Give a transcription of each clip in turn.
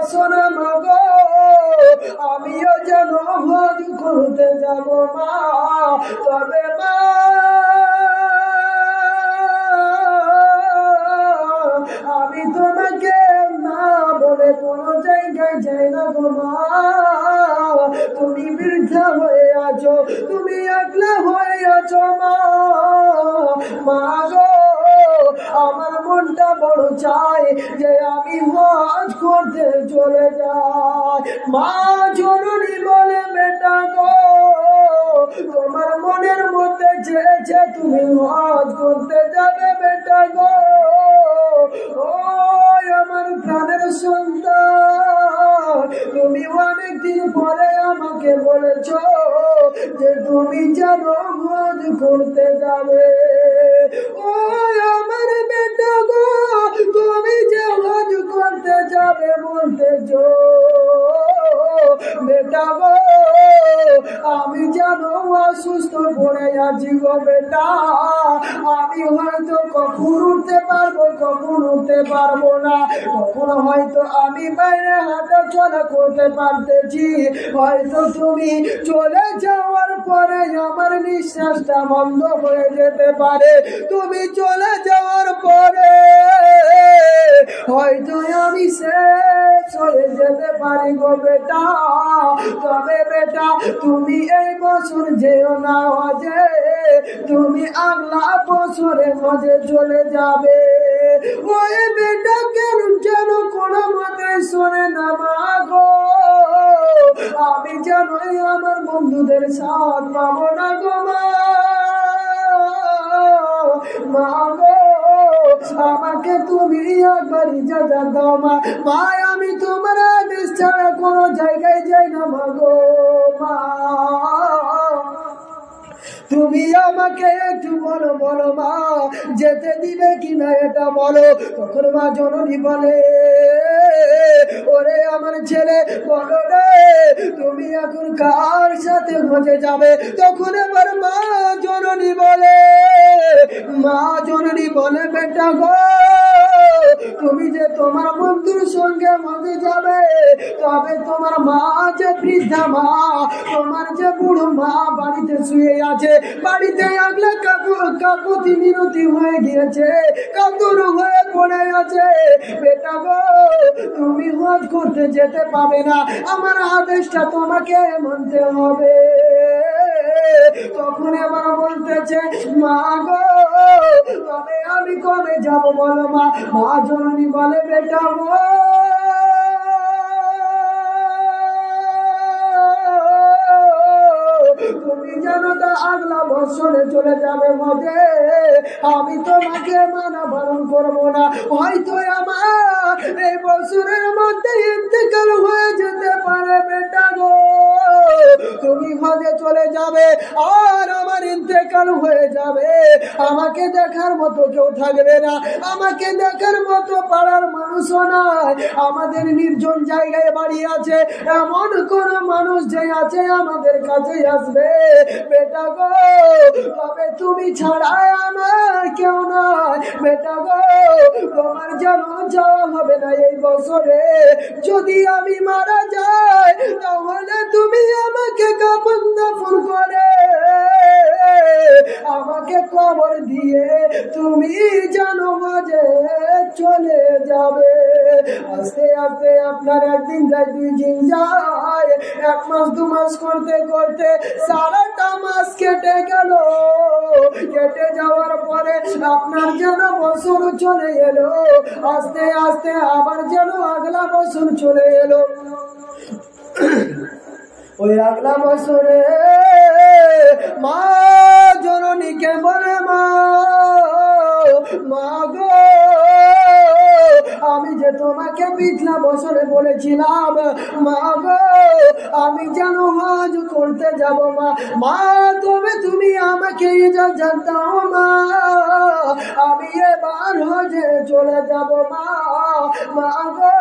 শোনো মা গো, আমিও যেন হজ করতে যাব মা, তবে মা আমি তোমাকে না বলে কোনো জায়গায় যাই না গো মা। তুমি বৃদ্ধা হয়ে আছো, তুমি একলা হয়ে আছো মা। মা গো, আমার মনটা বড় চাই যে আমি হজ করতে চলে যাই। মা জননী বলে বেটা গো, তোমার মনের মধ্যে চেয়েছে তুমি হজ করতে যাবে বেটা গো। ও আমার প্রাণের সন্তান, তুমি অনেকদিন পরে আমাকে বলেছ যে তুমি যেন হজ করতে যাবে। ও আমার বেটা গো, তুমি যে হজ করতে যাবে বলতেছ বেটা গো, আমি যেন অসুস্থ পড়ে আছি গো বেটা। আমি হয়তো কখন উঠতে পারবো, কখন উঠতে পারবো না, কখন হয়তো আমি বাইরে হাঁটা চলা করতে পারতেছি, হয়তো তুমি চলে যাওয়ার পরে আমার নিঃশ্বাসটা বন্ধ হয়ে যেতে পারে। তুমি চলে যাওয়ার পরে হয়তো আমি শেষ হয়ে যেতে পারি গো বেটা। তবে বেটা তুমি এই বছর যেও না হজে, তুমি আগলা বছরে হজে চলে যাবে। ওই বেটা কেন যেন কোনো মতে শোনে না মা গো, আমি যেন আমার বন্ধুদের সাথ পাবো না গো মা। মা গো, আমাকে তুমি একবার ইজাজত দাও মা। মা আমি তোমার আদেশ ছাড়া কোনো জায়গায় যাই না মা গো। মা তুমি আমাকে একটু বলো, বলো মা যেতে দিবে কিনা এটা বলো। তখন মা জননী বলে, ওরে আমার ছেলে বলো রে, তুমি এখন কার সাথে হজে যাবে? তখন এবার মা জননী বলে, বেটা গো, তুমি যে তোমার বন্ধুর সঙ্গে হজে যাবে, তবে তোমার মা যে বৃদ্ধা মা, তোমার যে বুড়ো মা বাড়িতে শুয়ে আছে, বাড়িতে আগলে কাকুতি মিনতি হয়ে গিয়েছে, কাতর হয়ে পড়ে আছে। বেটা গো, তুমি হজ করতে যেতে পাবে না, আমার আদেশটা তোমাকে মানতে হবে। তখন এবার বলতেছে, মা গো, তবে আমি কবে যাব বলো মা। মা জননী বলে, বেটা গো, তুমি জানো তো আগলা বছরে চলে যাবে হজে, আমি তোমাকে মানা বারণ করবো না। হয়তো আমার এই বছরের মধ্যে ইন্তেকাল হয়ে যেতে পারে বেটা গো, তুমি হজে চলে যাবে আর আমার ইন্তেকাল হয়ে যাবে, আমাকে দেখার মতো কেউ থাকবে না, আমাকে দেখার মতো পাড়ার মানুষও নাই, আমাদের নির্জন জায়গায় বাড়ি আছে, এমন কোন মানুষ যে আছে আমাদের কাছে আসবে বেটা গো, তবে তুমি ছাড়া আমার কেউ নাই। বেটা গো, তোমার যেন যাওয়া হবে না এই বছরে। যদি আমি মারা যাই তাহলে তুমি আমাকে কাফন দাফন করে আমাকে কবর দিয়ে তুমি জানো মাঝে চলে যাবে। আস্তে আস্তে আপনার একদিন যায়, 2 দিন যায়, 1 মাস 2 মাস করতে করতে সারাটা মাস কেটে গেল। কেটে যাওয়ার পরে আপনার যেন বছর চলে এলো, আস্তে আস্তে আবার যেন আগলা বছর চলে এলো। ওই আগলা বছরে মা জননীকে বলে, মা গো, আমি যে তোমাকে পিছলা বছরে বলেছিলাম মা গো, আমি যেন হজ করতে যাব মা। মা তবে তুমি আমাকে ইজাজত দাও মা, আমি এবার হজে চলে যাব মা। মা গো,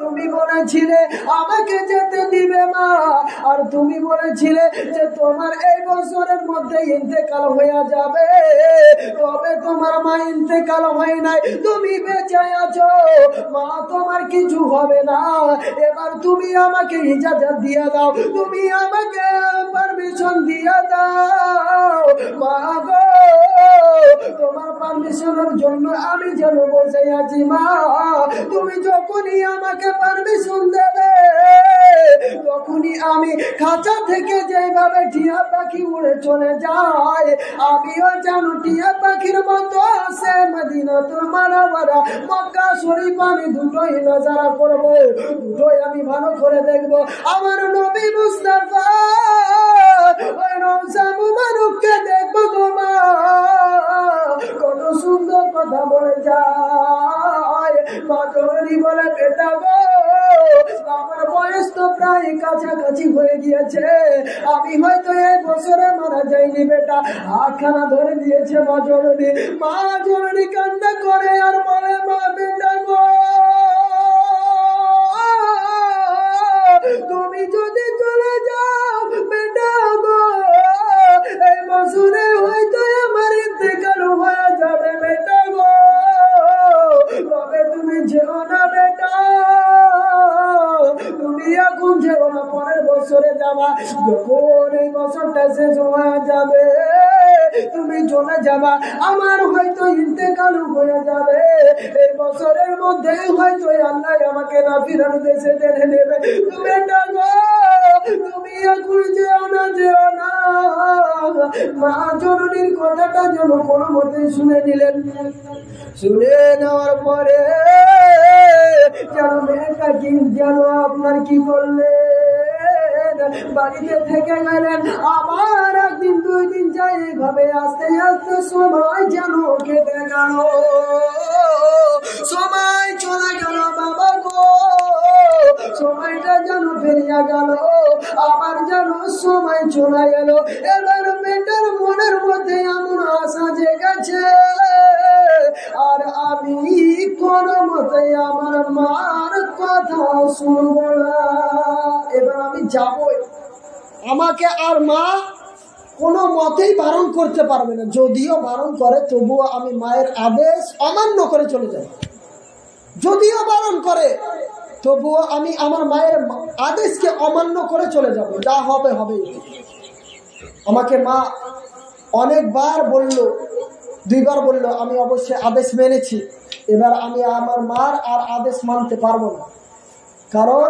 তুমি বলে বলেছিলে আমাকে যেতে দিবে মা, আর তুমি বলেছিলে যে তোমার এই বছরের মধ্যে ইন্তেকাল হয়ে যাবে, তবে তোমার মা ইন্তেকাল হয় নাই, তুমি বেঁচে আছো মা, তোমার কিছু হবে না। এবার তুমি আমাকে ইজাজত দিয়ে দাও, তুমি আমাকে পারমিশন দিয়ে দাও মা গো, তোমার পারমিশনের জন্য আমি যেন বসে আছি মা। তুমি যখনই আমাকে পারমিশন দেবে তখনই আমি খাঁচা থেকে যেভাবে টিয়া পাখি উড়ে চলে যায়, আমিও যেন টিয়া পাখির মতো আছে মদিনাতুল মুনাওয়ারা মক্কা শরীফ আমি দুটোই নজারা করব, দুটোই আমি ভালো করে দেখব। আমার নবী মুস্তাফা ওই রওজা মুবারককে দেখবো গো মা, কত সুন্দর কথা বলে যায়। মা জননী বলে বেটা গো, আমার বয়স তো প্রায় কাছাকাছি হয়ে গিয়েছে, আমি হয়তো এই বছরে মারা যাইনি বেটা। হাতখানা ধরে দিয়েছে মা জননী। মা জননী কান্না করে আর বলে মা বেটা গো, তুমি যদি চলে যাও বেটা গো, এই বছরে হয়তো আমার ইন্তেকাল হয়ে যাবে বেটা গো, তবে তুমি যেও না বেটা, তুমি এখন যেও না, পরের বছরে যাবা, যখন এই বছরটা শেষ হয়ে যাবে তুমি চলে যাবা, আমার হয়তো ইন্তেকাল হয়ে যাবে, এই বছরের মধ্যে হয়তো আল্লাহ আমাকে না ফিরানো দেশে টেনে নেবে, বেটা গো তুমি এখন যেও না, যেও না। মা জননীর কথাটা যেন কোনো মতেই শুনে নিলেন। শুনে নেওয়ার পরে যেন মেয়েটা কি যেন আপনার কি করলেন, বাড়িতে থেকে গেলেন। আবার একদিন দুই দিন যাই, এইভাবে আস্তে আস্তে সময় যেন কেটে গেল, সময় চলে গেল বাবা গো, সময়টা যেন পেরিয়ে গেল, আবার যেন সময় চলে গেল। এবার মেয়েটার মনের মধ্যে এমন আশা জেগেছে, আর আমি কোন মতে আমার মার কথা শুনব না, এবার আমি যাবই, আমাকে আর মা কোনো মতেই বারণ করতে পারবে না, যদিও বারণ করে তবুও আমি মায়ের আদেশ অমান্য করে চলে যাব, যদিও বারণ করে তবুও আমি আমার মায়ের আদেশকে অমান্য করে চলে যাব, যা হবে হবে। আমাকে মা অনেকবার বলল, দুইবার বলল, আমি অবশ্যই আদেশ মেনেছি। এবার আমি আমার মার আর আদেশ মানতে পারবো না, কারণ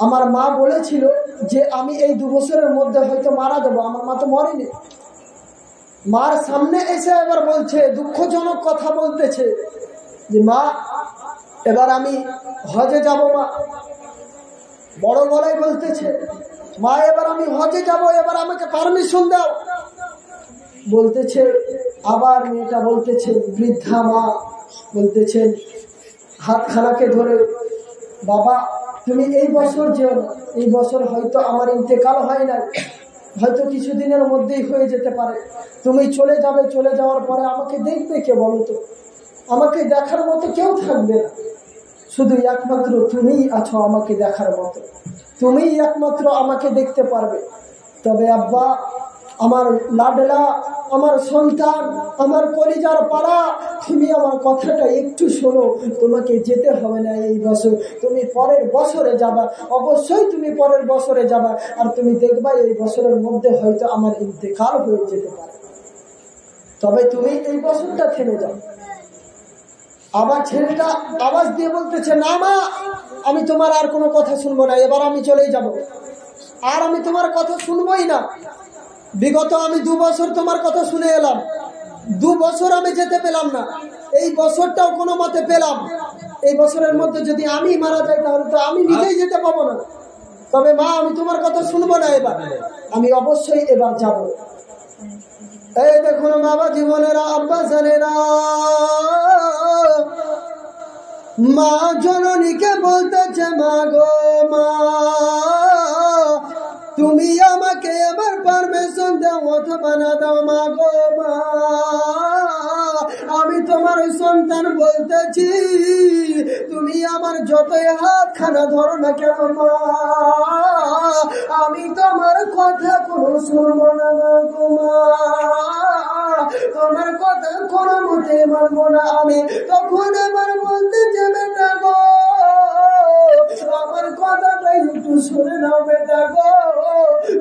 আমার মা বলেছিল যে আমি এই 2 বছরের মধ্যে হয়তো মারা যাবো, আমার মা তো মরেনি। মার সামনে এসে এবার বলছে, দুঃখজনক কথা বলতেছে যে মা এবার আমি হজে যাব, মা বড় গলায় বলতেছে, মা এবার আমি হজে যাব, এবার আমাকে পারমিশন দাও বলতেছে। আবার মেয়েটা বলতেছে, বৃদ্ধা মা বলতেছেন হাতখানাকে ধরে, বাবা তুমি এই বছর যেও না, এই বছর হয়তো আমার ইন্তেকাল হয় না, হয়তো কিছুদিনের মধ্যেই হয়ে যেতে পারে, তুমি চলে যাবে, চলে যাওয়ার পরে আমাকে দেখবে কে বলো তো, আমাকে দেখার মতো কেউ থাকবে না, শুধু একমাত্র তুমিই আছো আমাকে দেখার মতো, তুমিই একমাত্র আমাকে দেখতে পারবে। তবে আব্বা, আমার লাডলা, আমার সন্তান, আমার কলিজার পাড়া, তুমি আমার কথাটা একটু শোনো, তোমাকে যেতে হবে না এই বছর, তুমি পরের বছরে যাবা, অবশ্যই তুমি পরের বছরে যাবা, আর তুমি দেখবা এই বছরের মধ্যে হয়তো আমার ইন্তেকাল হয়ে যেতে পারে, তবে তুমি এই বছরটা থেমে যাও। আবার ছেলেটা আওয়াজ দিয়ে বলতেছে, না মা আমি তোমার আর কোনো কথা শুনবো না, এবার আমি চলেই যাব, আর আমি তোমার কথা শুনবোই না। বিগত আমি 2 বছর তোমার কথা শুনে এলাম, 2 বছর আমি যেতে পেলাম না, এই বছরটাও কোনো মতে পেলাম, এই বছরের মধ্যে যদি আমি মারা যাই তাহলে তো আমি নিজেই যেতে পাবো না, তবে মা আমি তোমার কথা শুনবো না, এবার আমি অবশ্যই এবার যাব। এই দেখুন বাবা জীবনেরা, আব্বা জানেরা, মা জননীকে বলতেছে, মা গো মা তুমি আমাকে এবার পারমিশন দাও অথবা না দাও, মা গো মা আমি তোমার সন্তান বলতেছি, তুমি আমার যতই হাত খানা ধরো না কেন মা, আমি তোমার কথা কোনো শুনবো না গো মা, তোমার কথা কোনো মতে মানবো না আমি। তখন আমার বলতেছে, বেটা গো আমার কথাটাই একটু শুনে নাও বেটা গো,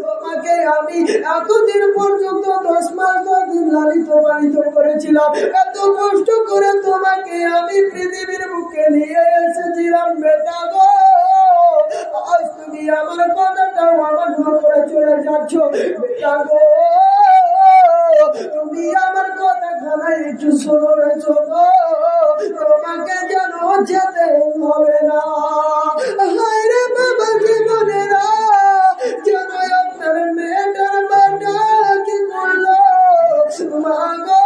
তোমাকে আমি এতদিন পর্যন্ত 10 মাস 10 দিন লালিত পালিত করেছিলাম, এত কষ্ট করে তোমাকে আমি পৃথিবীর বুকে নিয়ে এসেছিলাম বেটা গো, আজ তুমি আমার কথাটাও আমার করে চলে যাচ্ছ বেটা গো, তুমি আমার কথা খানায় একটু শোনো রে শোনো, তোমাকে যেন যেতে হবে না। হায় রে বাবা জীবনেরা, যেন আপনার মেয়েটার মাটা কি করলো মা গো,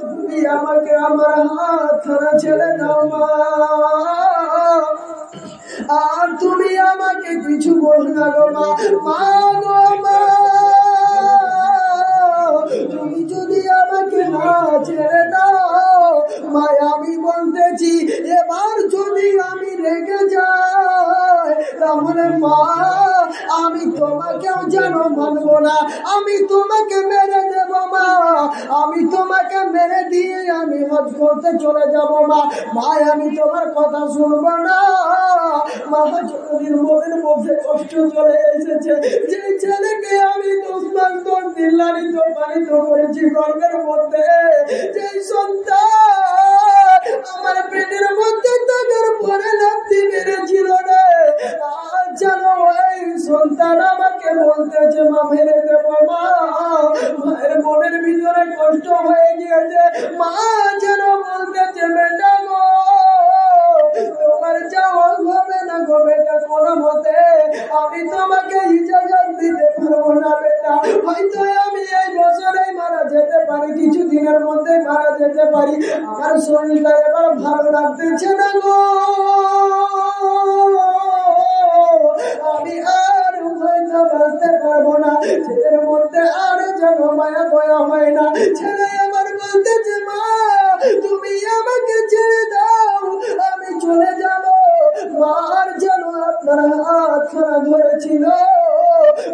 তুমি আমাকে আমার হাত খানা ছেড়ে দাও মা, আর তুমি আমাকে কিছু বল না গো মা, মা গো মা, তুমি যদি আমাকে না ছেড়ে দাও মা, আমি বলতেছি এবার যদি আমি রেগে যাই তাহলে মা আমি তোমাকেও যেন মানবো না, আমি তোমাকে মেরে দেব মা, আমি তোমাকে মেরে দিয়ে আমি হজ করতে চলে যাব মা, ভাই আমি তোমার কথা শুনবো না মা। যতদিন মনের মধ্যে কষ্ট চলে এসেছে, যে ছেলেকে আমি 10 মাস 10 দিন লালিত পালিত করেছি গর্ভের মধ্যে, যে সন্তান আমার পেটের মধ্যে থাকার পরে লাথি মেরেছিল রে, আজ যেন ওই সন্তান আমাকে বলতেছে মা মেরে দেব মা, মায়ের মনের ভিতরে কষ্ট হয়ে গিয়েছে, মা যেন বলতেছে বেটা গো তোমার যাওয়া হবে না গো বেটা, কোনো মতে আমি তোমাকে ইজাজত দিতে পারবো না বেটা, হয়তো আমি এই বছরে মারা যেতে পারি, কিছু দিনের মধ্যে মারা যেতে পারি, আমার শরীরটা এবার ভালো লাগতেছে না গো, আমি আর হয়তো বাঁচতে পারবো না, ছেলের মধ্যে আর যেন মায়া দয়া হয় না। ছেলে আমার বলতেছে মা তুমি আমাকে ছেড়ে দাও, আমি চলে যাব, মার যেন আপনার হাত খানা ধরেছিল,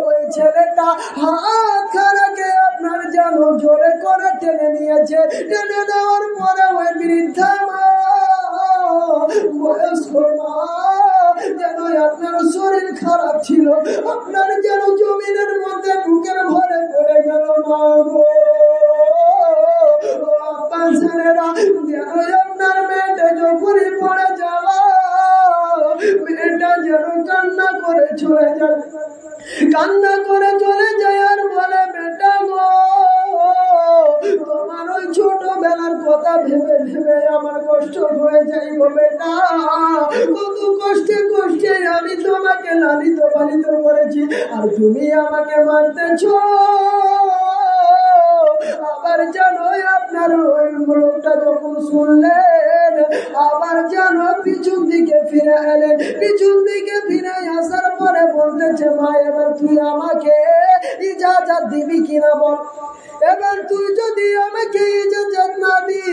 ওই ছেলেটা হাত খানাকে আপনার যেন জোরে করে টেনে নিয়েছে, টেনে দেওয়ার পরে ওই বৃদ্ধা মা বয়স্ক মা যেন আপনার শরীর খারাপ ছিল, আপনার যেন জমিনের মধ্যে বুকের ভরে পড়ে গেল মা গো, ছেলেরা যেন আপনার মেয়েটা যখনই পড়ে যাওয়া মেয়েটা যেন কান্না করে চলে যায়, কান্না করে চলে যায় আর বলে বেটা গো তোমার ওই ছোটবেলার কথা ভেবে ভেবে আমার কষ্ট হয়ে যায় গো বেটা, কত কষ্টে কষ্টে আমি তোমাকে লালিত পালিত করেছি আর তুমি আমাকে মারতেছ, আবার জানো আপনার ওই লোকটা যখন শুনলেন আবার জানো পিছন দিকে ফিরে এলেন, পিছন দিকে ফিরে আসার পরে বলতেছে মা এবার তুই আমাকে ইজাজত দিবি কিনা বল, এবার তুই যদি আমাকে ইজাজত না দি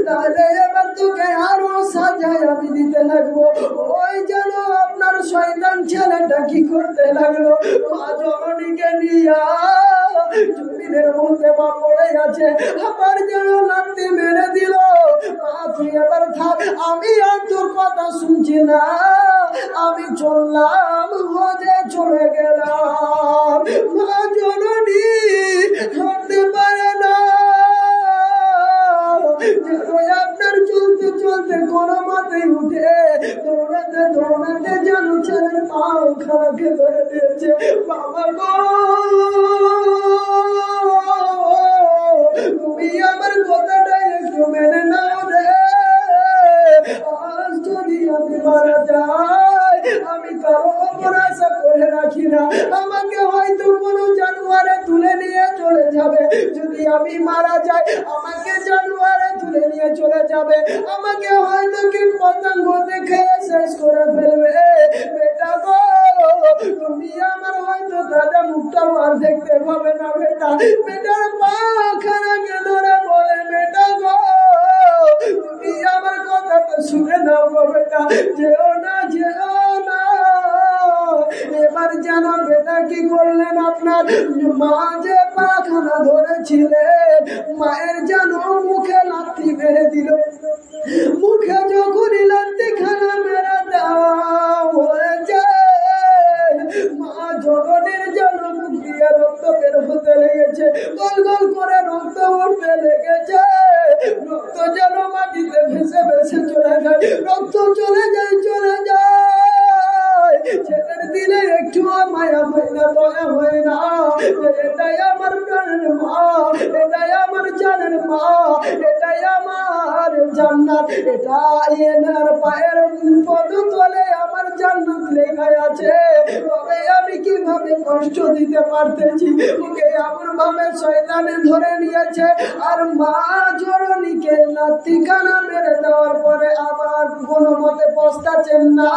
তাহলে এবার তোকে আরো সাজায় আমি দিতে লাগবো। ওই যেন আপনার শয়তান ছেলেটা কি করতে লাগলো, মা জননীকে নিয়া জমিনের মধ্যে মা পড়ে আছে, আবার যেন লাথি মেরে দিল, মা তুই এবার থাক, আমি আর তোর কথা শুনছি না, আমি চললাম হজে চলে গেলাম। মা জননী হাঁটতে পারে না, আপনার চলতে চলতে কোনো মতে উঠে দৌড়াতে দৌড়াতে যেন ছেলের পাও খারাপকে ধরে দিয়েছে, বাবা গো তুমি আমার কথাটা একটু মেনে নাও রে, আজ যদি আমি মারা যাই আমি কারো ওপর আশা করে রাখি না, আমাকে হয়তো কোনো জানুয়ারে তুলে নিয়ে চলে যাবে, যদি আমি মারা যাই আমাকে জানুয়ারে তুলে নিয়ে চলে যাবে, আমাকে হয়তো কি পতঙ্গ দেখে শেষ করে ফেলবে, বেটা গো তুমি আমার হয়তো দাদা মুখটা আর দেখতে পাবে না বেটা, বেটার পা খানাকে ধরে বলে বেটা গো যেও না। এবার যেন বেটা কি করলেন, আপনার মা যে পাখানা ধরেছিলেন, মায়ের যেন মুখে লাথি মেরে দিল। মুখে যখনই লাথি খানা মেরে দেওয়া হয়েছে, মা জননীর যেন মুখ দিয়ে রক্ত বের হতে লেগেছে, গল গল করে রক্ত উঠতে লেগেছে। রক্ত যেন মাটিতে ভেসে ভেসে চলে যায়, রক্ত চলে যায় চলে যায়। ছেলের দিলে একটু মায়া হয় না, দয়া হয় না। এটাই আমার প্রাণের মা, এটাই আমার জানের মা, এটাই আমার জান্নাত। এটা এনার পায়ের পদতলে আমার জান্নাত লেখা আছে। তবে আমি কিভাবে কষ্ট দিতে পারতেছি, ওকে এমন ভাবে শয়তানে ধরে নিয়েছে। আর মা জননীকে লাথিখানা মেরে দেওয়ার পরে আবার কোনো মতে পস্তাচ্ছেন না।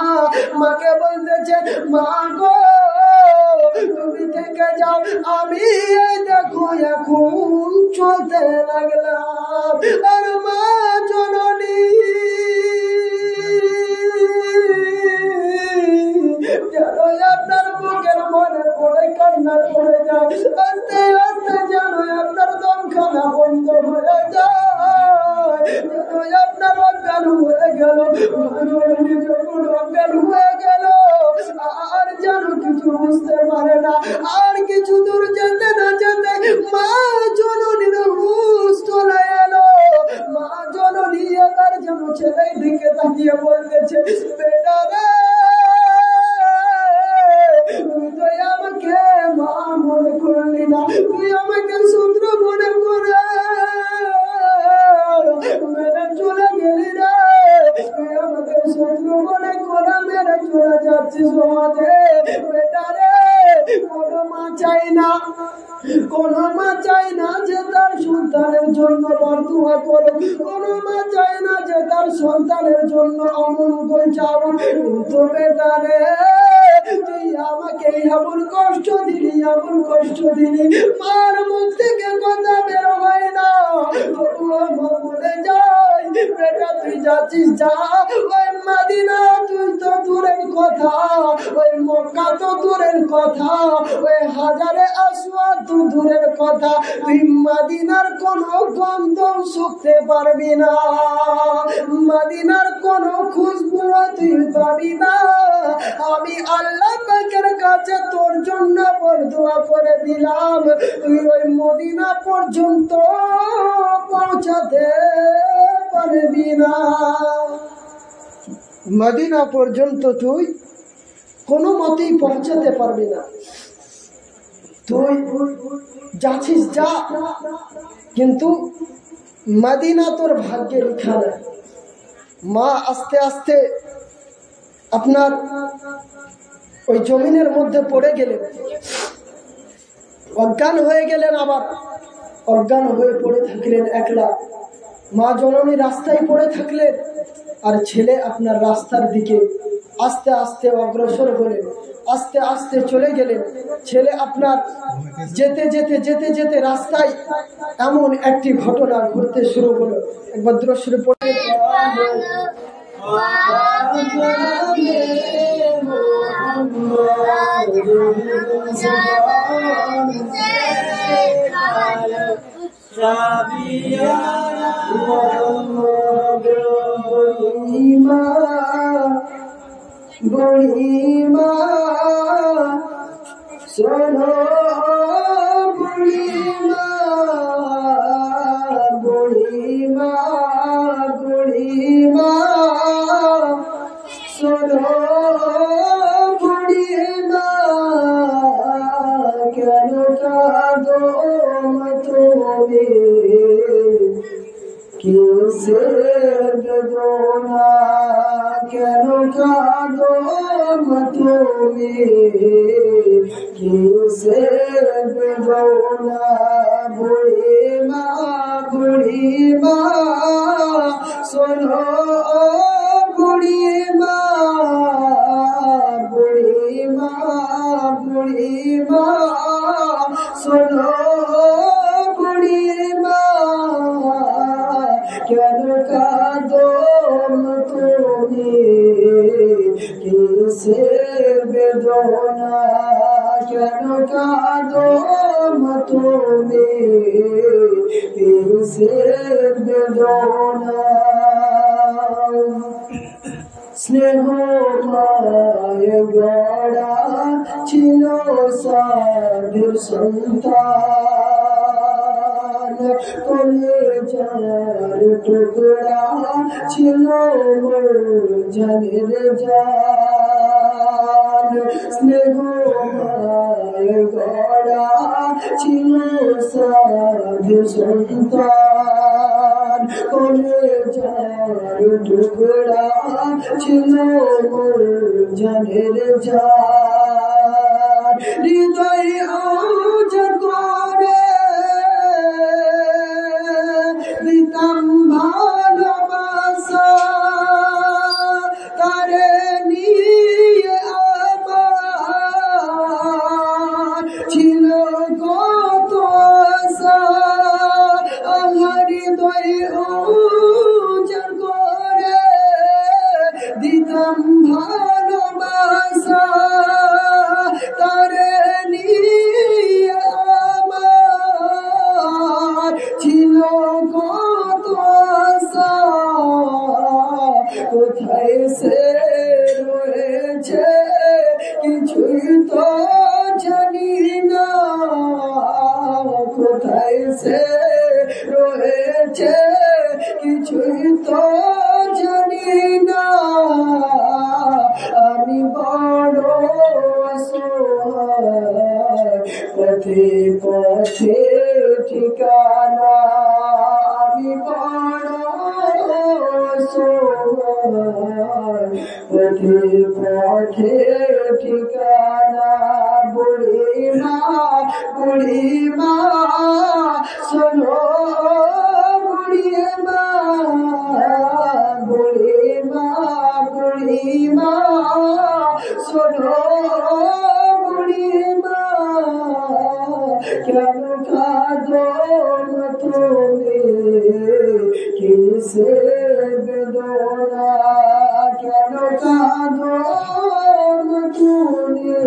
মাকে বলতেছে, মা গো তুমি থেকে যাও, আমি এই দেখো এখন চলতে লাগলাম। আর মা জননী যেন আপনার বুকের মনে পড়ে কান্না করে যায়, আস্তে আস্তে যেন আপনার দমখানা বন্ধ হয়ে যায়, যেন আপনার অজ্ঞান হয়ে গেল। যখন অজ্ঞান হয়ে গেল আর যেন কিছু বুঝতে পারে না। আর কিছু দূর যেতে না যেতে মা জননীর হুঁশ চলে এলো। মা জননী এবার যেন ছেলের দিকে তাকিয়ে বলতেছে, বেটা রে তুই তো আমাকে মা মনে করলি না, তুই আমাকে শত্রু মনে করে মেরে চলে গেলি রে। তুই আমাকে শত্রু মনে করে মেরে চলে যাচ্ছিস সমাজে। বেটা রে কোনো মা চাই না, কোনো মা চাই না যে তার সন্তানের জন্য বরদুয়া করো, কোনো মা চাই না যে তার সন্তানের জন্য অমঙ্গল চাও। কিন্তু বেটা রে তুই আমাকে এমন কষ্ট দিলি, এমন কষ্ট দিলি, মার মুখ থেকে কথা বের হয় না। বলে যাই বেটা তুই যাচ্ছিস যা, ওই মদিনা তুই তো দূরের কথা, ওই মক্কা তো দূরের কথা, ওই হাজারে আসওয়াদ তো দূরের কথা, তুই মদিনার কোনো গন্ধ শুকতে পারবি না, মদিনার কোনো খুশবু তুই পাবি না। আমি আল্লাহ পাকের কাছে তোর জন্য বরদুয়া করে দিলাম, তুই ওই মদিনা পর্যন্ত পৌঁছাতে পারবি না। মদিনা পর্যন্ত তুই কোনো মতেই পৌঁছাতে পারবি না। তুই যাচ্ছিস যা, কিন্তু মদিনা তোর ভাগ্যে লেখা নেই। মা আস্তে আস্তে আপনার ওই জমিনের মধ্যে পড়ে গেলেন, অজ্ঞান হয়ে গেলেন, আবার অজ্ঞান হয়ে পড়ে থাকলেন একলা। মা জননী রাস্তায় পড়ে থাকলেন, আর ছেলে আপনার রাস্তার দিকে আস্তে আস্তে অগ্রসর হলেন, আস্তে আস্তে চলে গেলেন। ছেলে আপনার যেতে যেতে যেতে যেতে রাস্তায় এমন একটি ঘটনা ঘটতে শুরু হলো। একবার দ্রুত পড়ে বুড়িমা শোনো বুড়িমা, বুড়িমা বুড়িমা শোনো বুড়িমা, কেন কাঁদো তুমি, কিসের বেদনা, কেন কাঁদো তুমি, কিসের বেদনা। বুড়িমা বুড়িমা শোনো বুড়িমা, বুড়িমা বুড়িমা শোনো বুড়িমা, কেন কাঁদো তুমি, কিসের বেদনা কেন কাঁদো মা তুমি কিসের বেদনা স্নেহ মায় গড়া ছিল সাধুর সন্তান কলেজার টুকরা ছিল মোর জানের জান স্নেহ মায় গড়া ছিল সাধুর সন্তান কলেজার টুকরা ছিল মোর জানের জান হৃদয় আউজার করে দিতাম ভালোবাসা তারে নিয়ে আমার ছিল কত আশা আমার হৃদয় আউজার করে দিতাম ভালোবাসা তারে নিয়ে আমার ছিল কত আশা কোথায় সে রয়েছে কিছুই তো জানি না কোথায় সে রয়েছে কিছুই তো জানি না আমি বড় অসহায় পথে পথে ঠিকানা আমি বড় অসহায় পথে পথে ঠিকানা বুড়িমা শোনো বুড়িমা শোনো বুড়িমা কেন কাঁদো না তুমি কিসের বেদনা কেন কাঁদো না তুমি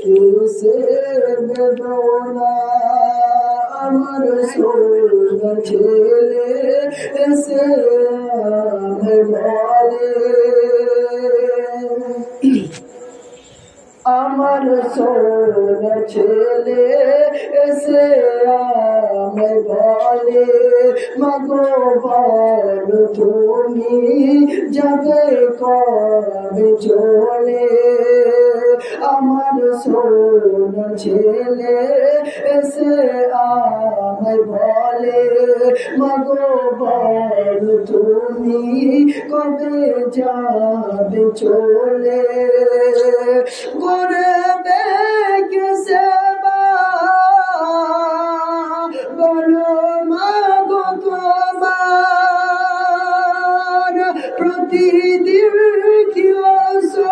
কিসের বেদনা আমার সোনা ছেলে এসে বলে আমার সোনা ছেলে এসে আমায় বলে মাগো বল তুমি যাবে কবে চলে আমার সোনা ছেলে এসে আমায় বলে মাগো বল তুমি কবে যাবে চলে করবে কে সেবা বলো মাগো তোমার প্রতিদিন কি ওষুধ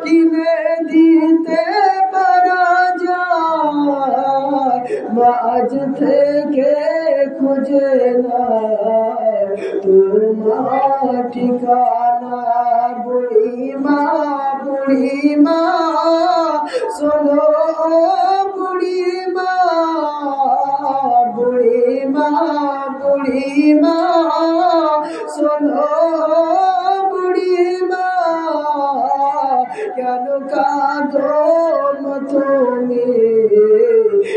কিনে দিতে পারা যায় আজ থেকে খুঁজে না তোমার ঠিকানা বুড়িমা শোনো বুড়িমা শোনো বুড়িমা কেন কাঁদো না তুমি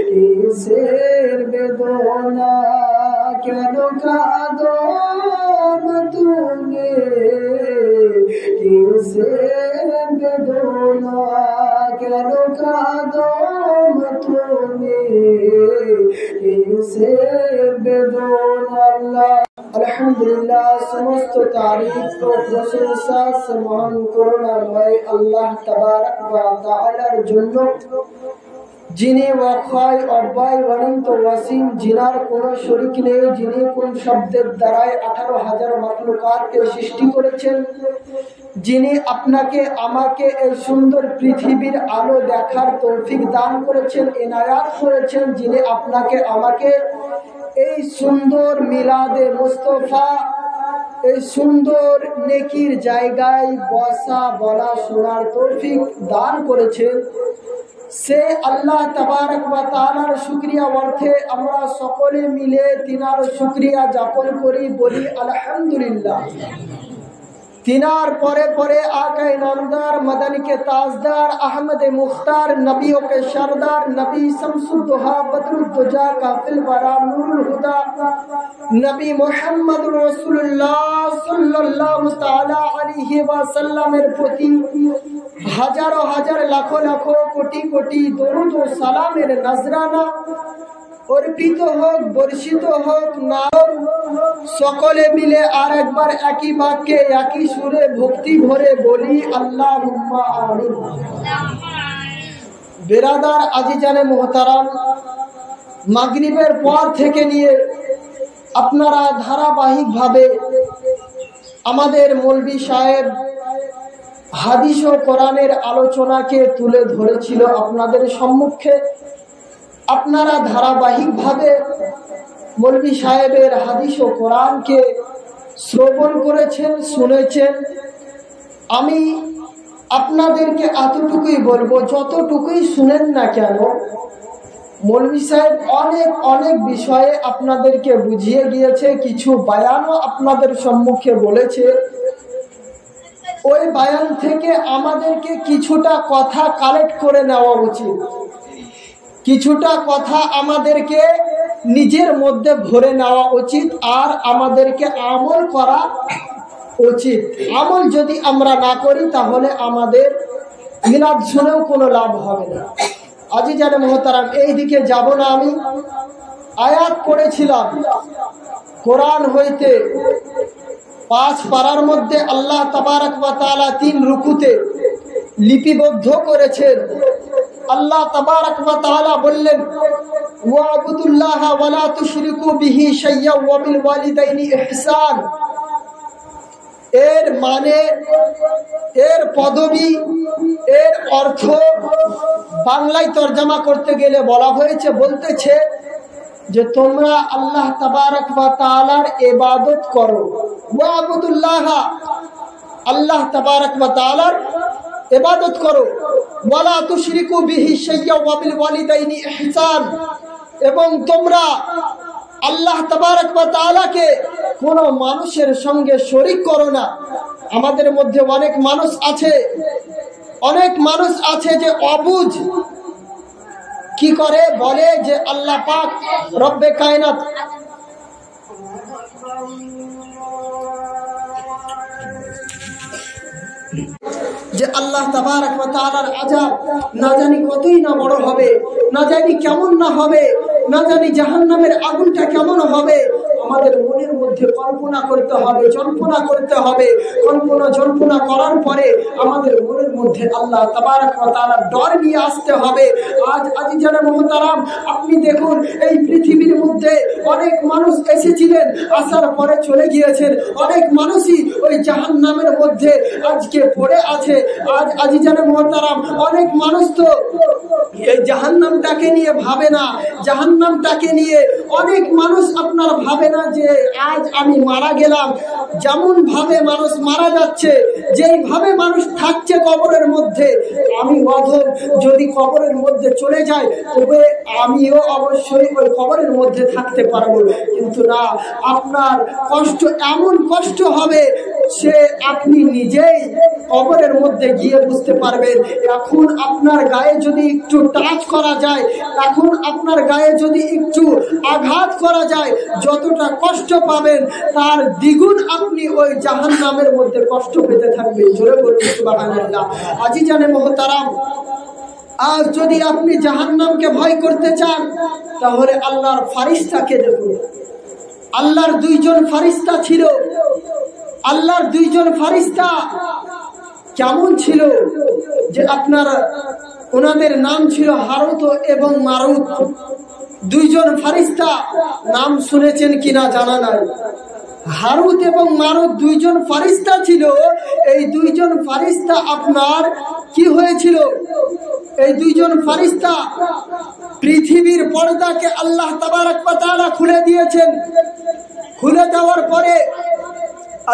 কিসের বেদনা কেন কাঁদো না তুমি কিসের বেদনা কেন কাঁদো না তুমি কিসের বেদনা আল্লাহ আলহামদুলিল্লাহ সমস্ত তারিফ ও প্রশংসা মহান করুণাময় আল্লাহ তাবারক ওয়া তাআলার জন্য যিনি ওয়াখাই অব্যয় অনন্ত ওয়াসিম জিনার কোনো শরীক নেই যিনি কোন শব্দের দ্বারায় 18,000 মাখলুকাতকে সৃষ্টি করেছেন যিনি আপনাকে আমাকে এই সুন্দর পৃথিবীর আলো দেখার তৌফিক দান করেছেন ইনায়াত করেছেন যিনি আপনাকে আমাকে এই সুন্দর মিলাদে মুস্তাফা এই সুন্দর নেকির জায়গায় বসা বলা শোনার তৌফিক দান করেছেন, সে আল্লাহ তাবারক ওয়া তাআলার শুকরিয়া অর্থে আমরা সকলে মিলে তিনার শুকরিয়া যাপন করি, বলি আলহামদুলিল্লাহ। তিনার পরে পরে আকায়ে নামদার, মদনী के ताजदार, अहमद मुख्तार, नबियों के सरदार, नबी शम्सुद्दोहा, बदरुद्दोजा, काफिल वरा, नूरुल हुदा, नबी मोहम्मद रसूलुल्लाह सल्लल्लाहु ताआला अलैहि ওয়াসাল্লামের প্রতি হাজারো হাজার লাখো লাখো কোটি কোটি দরুদ ও সালামের নজরানা অর্পিত হোক, বর্ষিত হোক না হোক, সকলে মিলে আর একবার একই বাক্যে একই সুরে ভক্তি ভরে বলি আল্লাহুম্মা আমিন। বেরাদার আজিজানে মুহতারাম, মাগরিবের পর থেকে নিয়ে আপনারা ধারাবাহিকভাবে আমাদের মৌলভী সাহেব হাদিস ও কোরআনের আলোচনাকে তুলে ধরেছিল আপনাদের সম্মুখে। আপনারা ধারাবাহিকভাবে মৌলভী সাহেবের হাদিস ও কোরআনকে শ্রবণ করেছেন, শুনেছেন। আমি আপনাদেরকে এতটুকুই বলবো, যতটুকুই শুনেন না কেন, মৌলভী সাহেব অনেক অনেক বিষয়ে আপনাদেরকে বুঝিয়ে গিয়েছে, কিছু বায়ানও আপনাদের সম্মুখে বলেছে। ওই বায়ান থেকে আমাদেরকে কিছুটা কথা কালেক্ট করে নেওয়া উচিত, কিছুটা কথা আমাদেরকে নিজের মধ্যে ভরে নেওয়া উচিত, আর আমাদেরকে আমল করা উচিত। আমল যদি আমরা না করি তাহলে আমাদের মিলাদ শুনেও কোনো লাভ হবে না। আজিজানে মুহতারাম, এই দিকে যাব না। আমি আয়াত পড়েছিলাম কোরআন হইতে 5 পারার মধ্যে আল্লাহ তাবারক ওয়া তাআলা 3 রুকুতে লিপিবদ্ধ করেছেন। আল্লাহ তাবারক ওয়া তাআলা বললেন, ওয়াবুদুল্লাহ ওয়া লা তুশরিকু বিহি শাইয়্যা ওয়া বিল ওয়ালিদাইনি ইহসান। এর মানে, এর পদবি, এর অর্থ বাংলায় তরজমা করতে গেলে বলা হয়েছে, বলতেছে যে তোমরা আল্লাহ তাবারক ওয়া তাআলার ইবাদত করো। ওয়াবুদুল্লাহ, আল্লাহ তাবারক ওয়া তাআলার ইবাদত করো। ওয়ালা তুশরিকু বিহি শাইয়্যা ওয়া বিল ওয়ালিদাইনি ইহসান, এবং তোমরা আল্লাহ তাবারক ওয়া তাআলাকে কোন মানুষের সঙ্গে শরীক করো না। আমাদের মধ্যে অনেক মানুষ আছে, অনেক মানুষ আছে যে অবুঝ কি করে, বলে যে আল্লাহ পাক রব্বে কায়নাত, যে আল্লাহ তাবারক ওয়া তাআলার আযাব না জানি কতই না বড় হবে, না জানি কেমন না হবে, না জানি জাহান্নামের আগুনটা কেমন হবে। আমাদের মনের মধ্যে কল্পনা করতে হবে, জল্পনা করতে হবে। কল্পনা জল্পনা করার পরে আমাদের মনের মধ্যে আল্লাহ তাবারক ওয়া তাআলার ডর নিয়ে আসতে হবে। আজ আজিজানে মুহতারাম, আপনি দেখুন এই পৃথিবীর মধ্যে অনেক মানুষ এসেছিলেন, আসার পরে চলে গিয়েছেন। অনেক মানুষই ওই জাহান্নামের মধ্যে আজকে পড়ে আছে। আজ আজিজানে মুহতারাম, অনেক মানুষ তো এই জাহান্নামটাকে নিয়ে ভাবে না। জাহান্নামটাকে নিয়ে অনেক মানুষ আপনার ভাবে না যে আজ আমি মারা গেলাম, যেমন ভাবে মানুষ মারা যাচ্ছে, যেই ভাবে মানুষ থাকছে কবরের মধ্যে, আমি অধম যদি কবরের মধ্যে চলে যাই তবে আমিও অবশ্যই ওই কবরের মধ্যে থাকতে পারবো। কিন্তু না, আপনার কষ্ট এমন কষ্ট হবে সে আপনি নিজেই কবরের মধ্যে গিয়ে বুঝতে পারবেন। এখন আপনার গায়ে যদি একটু টাচ করা যায়, এখন আপনার গায়ে যদি একটু আঘাত করা যায়, যতটা কষ্ট পাবেন তার দ্বিগুণ আপনি ওই জাহান্নামের মধ্যে কষ্ট পেতে থাকবেন। জোরে বলুন সুবহানাল্লাহ। আজিজানে মুহতারাম, আজ যদি আপনি জাহান্নামকে ভয় করতে চান তাহলে আল্লাহর ফারিস্তাকে দেখুন। আল্লাহর 2 জন ফারিস্তা ছিল। আল্লাহর 2 জন ফারিস্তা কেমন ছিল যে আপনার ওনাদের নাম ছিল হারুত এবং মারুত। 2 জন ফারিস্তা, নাম শুনেছেন কিনা জানা নাই। হারুত এবং মারুত 2 জন ফারিস্তা ছিল। এই 2 জন ফারিস্তা আপনার কি হয়েছিল? এই 2 জন ফারিস্তা পৃথিবীর পর্দাকে আল্লাহ তাবারক ওয়া তাআলা খুলে দিয়েছেন। খুলে দেওয়ার পরে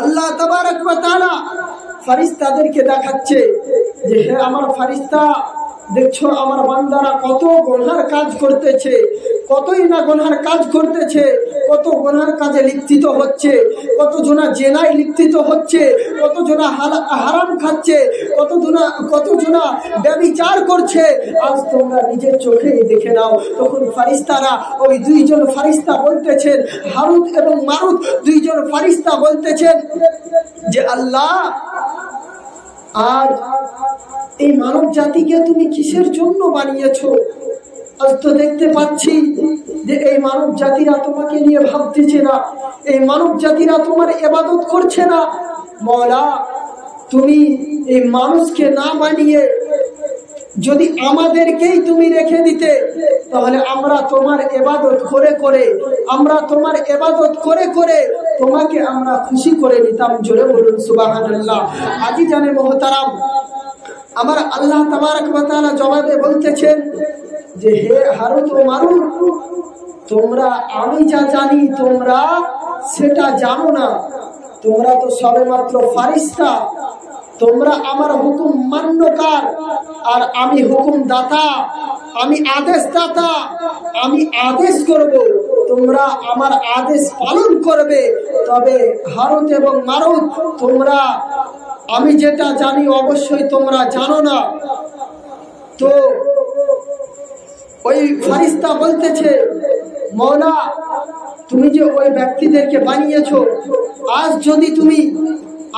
আল্লাহ তাবারক ওয়া তাআলা ফেরেশতাদেরকে দেখাচ্ছে যে হে আমার ফেরেশতা, দেখছো আমার বান্দারা কত গুনার কাজ করতেছে, কতই না গুনার কাজ করতেছে, কত গুনার কাজে লিপ্ত হচ্ছে, কত জনা জেনায় লিপ্ত হচ্ছে, কত জনা হারাম খাচ্ছে, কত জনা ব্যভিচার করছে। আজ তোমরা নিজের চোখেই দেখে নাও। তখন ফেরেশতারা, ওই দুইজন ফেরেশতা বলতেছেন, হারুত এবং মারুত দুইজন ফেরেশতা বলতেছেন যে আল্লাহ, আজ এই মানব জাতিকে তুমি কিসের জন্য বানিয়েছো? আজ তো দেখতে পাচ্ছি যে এই মানব জাতিরা তোমাকে নিয়ে ভাবতেছে না, এই মানব জাতিরা তোমার ইবাদত করছে না। মওলা, তুমি এই মানুষকে না বানিয়ে যদি আমাদেরকেই তুমি রেখে দিতে, তাহলে আমরা তোমার ইবাদত করে করে তোমাকে আমরা খুশি করে নিতাম। জোরে বলুন সুবহানাল্লাহ। আজি জানে মোহতারাম, আমার আল্লাহ তাবারক ওয়া তাআলা জবাবে বলতেছেন যে হে হারুত ও মারুত, তোমরা, আমি যা জানি তোমরা সেটা জানো না। তোমরা তো সবেমাত্র ফেরেশতা, তোমরা আমার হুকুম মান্যকার, আর আমি হুকুম দাতা, আমি আদেশ দাতা। আমি আদেশ করব, তোমরা আমার আদেশ পালন করবে। তবে হারুত এবং মারুত, তোমরা, আমি যেটা জানি অবশ্যই তোমরা জানো না। তো ওই ফেরেশতা বলতেছে, মওলা, তুমি যে ওই ব্যক্তিদেরকে বানিয়েছো, আজ যদি তুমি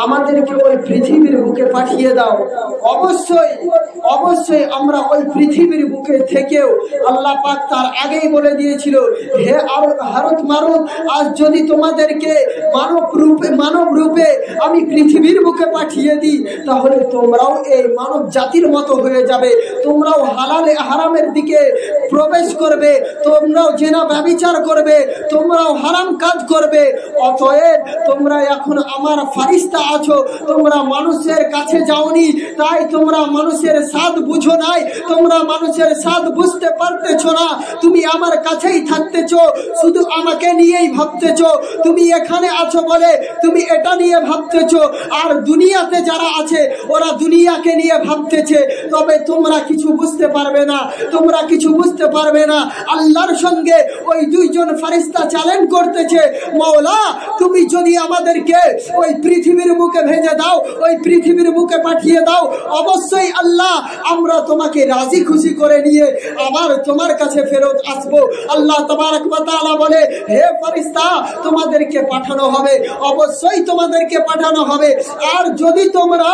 আমাদেরকে ওই পৃথিবীর বুকে পাঠিয়ে দাও, অবশ্যই অবশ্যই আমরা ওই পৃথিবীর বুকে থেকেও, আল্লাহ পাক তার আগেই বলে দিয়েছিল, হে হারুত মারুত, আজ যদি তোমাদেরকে মানব রূপে আমি পৃথিবীর বুকে পাঠিয়ে দিই, তাহলে তোমরাও এই মানব জাতির মতো হয়ে যাবে। তোমরাও হালালে হারামের দিকে প্রবেশ করবে, তোমরাও জেনা ব্যভিচার করবে, তোমরাও হারাম কাজ করবে। অতএব তোমরা এখন আমার ফেরেশতা আছো, তোমরা মানুষের কাছে যাওনি, তাই তোমরা মানুষের স্বাদ বুঝো নাই, তোমরা মানুষের স্বাদ বুঝতে পারতেছো না। তুমি আমার কাছেই থাকতেছো, শুধু আমাকে নিয়েই ভাবতেছো। তুমি এখানে আছো বলে তুমি এটা নিয়ে ভাবতেছো, আর দুনিয়াতে যারা আছে ওরা দুনিয়াকে নিয়ে ভাবতেছে। তবে তোমরা কিছু বুঝতে পারবে না, তোমরা কিছু বুঝতে পারবে না। আল্লাহর সঙ্গে ওই দুইজন ফেরেশতা চ্যালেঞ্জ করতেছে, মওলা, তুমি যদি আমাদেরকে ওই পৃথিবীর বুকে ভেজে দাও, ওই পৃথিবীর বুকে পাঠিয়ে দাও, অবশ্যই আল্লাহ আমরা তোমাকে রাজি খুশি করে নিয়ে আবার তোমার কাছে ফেরত আসবো। আল্লাহ তাবারক ওয়া তাআলা বলে, হে ফেরেশতা, তোমাদেরকে পাঠানো হবে, অবশ্যই তোমাদেরকে পাঠানো হবে। আর যদি তোমরা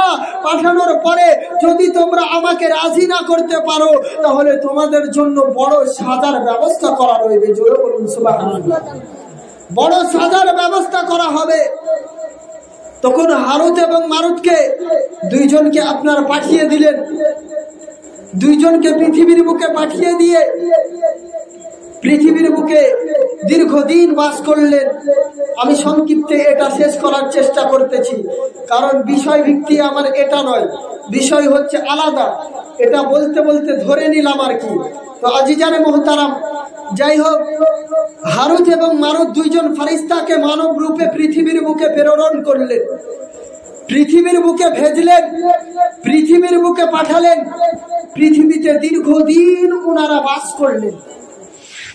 পাঠানোর পরে যদি তোমরা আমাকে রাজি না করতে পারো, তাহলে তোমাদের জন্য বড় সাজার ব্যবস্থা করা রইবে। জোরে বলুন সুবহানাল্লাহ। বড় সাজার ব্যবস্থা করা হবে। তখন হারুত এবং মারুতকে দুইজনকে আপনারা পাঠিয়ে দিলেন, দুইজনকে পৃথিবীর বুকে পাঠিয়ে দিয়ে পৃথিবীর বুকে দীর্ঘদিন বাস করলেন। আমি সংক্ষিপ্তে এটা শেষ করার চেষ্টা করতেছি, কারণ বিষয় ভিত্তি আমার এটা নয়, বিষয় হচ্ছে আলাদা। এটা বলতে বলতে ধরে নিলাম আর কি। তো আজিজানে মোহতারাম, যাই হোক, হারুত এবং মারুত দুইজন ফেরেশতাকে মানব রূপে পৃথিবীর বুকে প্রেরণ করলেন, পৃথিবীর বুকে ভেজলেন, পৃথিবীর বুকে পাঠালেন। পৃথিবীতে দীর্ঘদিন ওনারা বাস করলেন,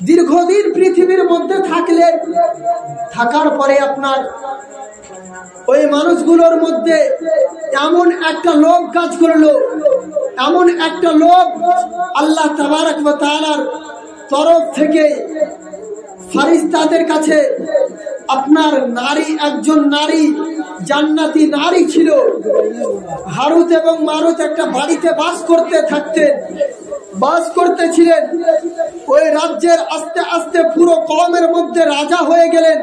দীর্ঘদিন পৃথিবীর মধ্যে থাকলেন। থাকার পরে আপনার ওই মানুষগুলোর মধ্যে এমন একটা লোভ কাজ করলো, এমন একটা লোভ আল্লাহ তাবারক ওয়া তাআলার তরফ থেকে ফেরেশতাদের কাছে। আপনার নারী, একজন নারী, জান্নাতি নারী ছিল। হারুত এবং মারুত একটা বাড়িতে বাস করতেছিলেন। ওই রাজ্যের আস্তে আস্তে পুরো কওমের মধ্যে রাজা হয়ে গেলেন।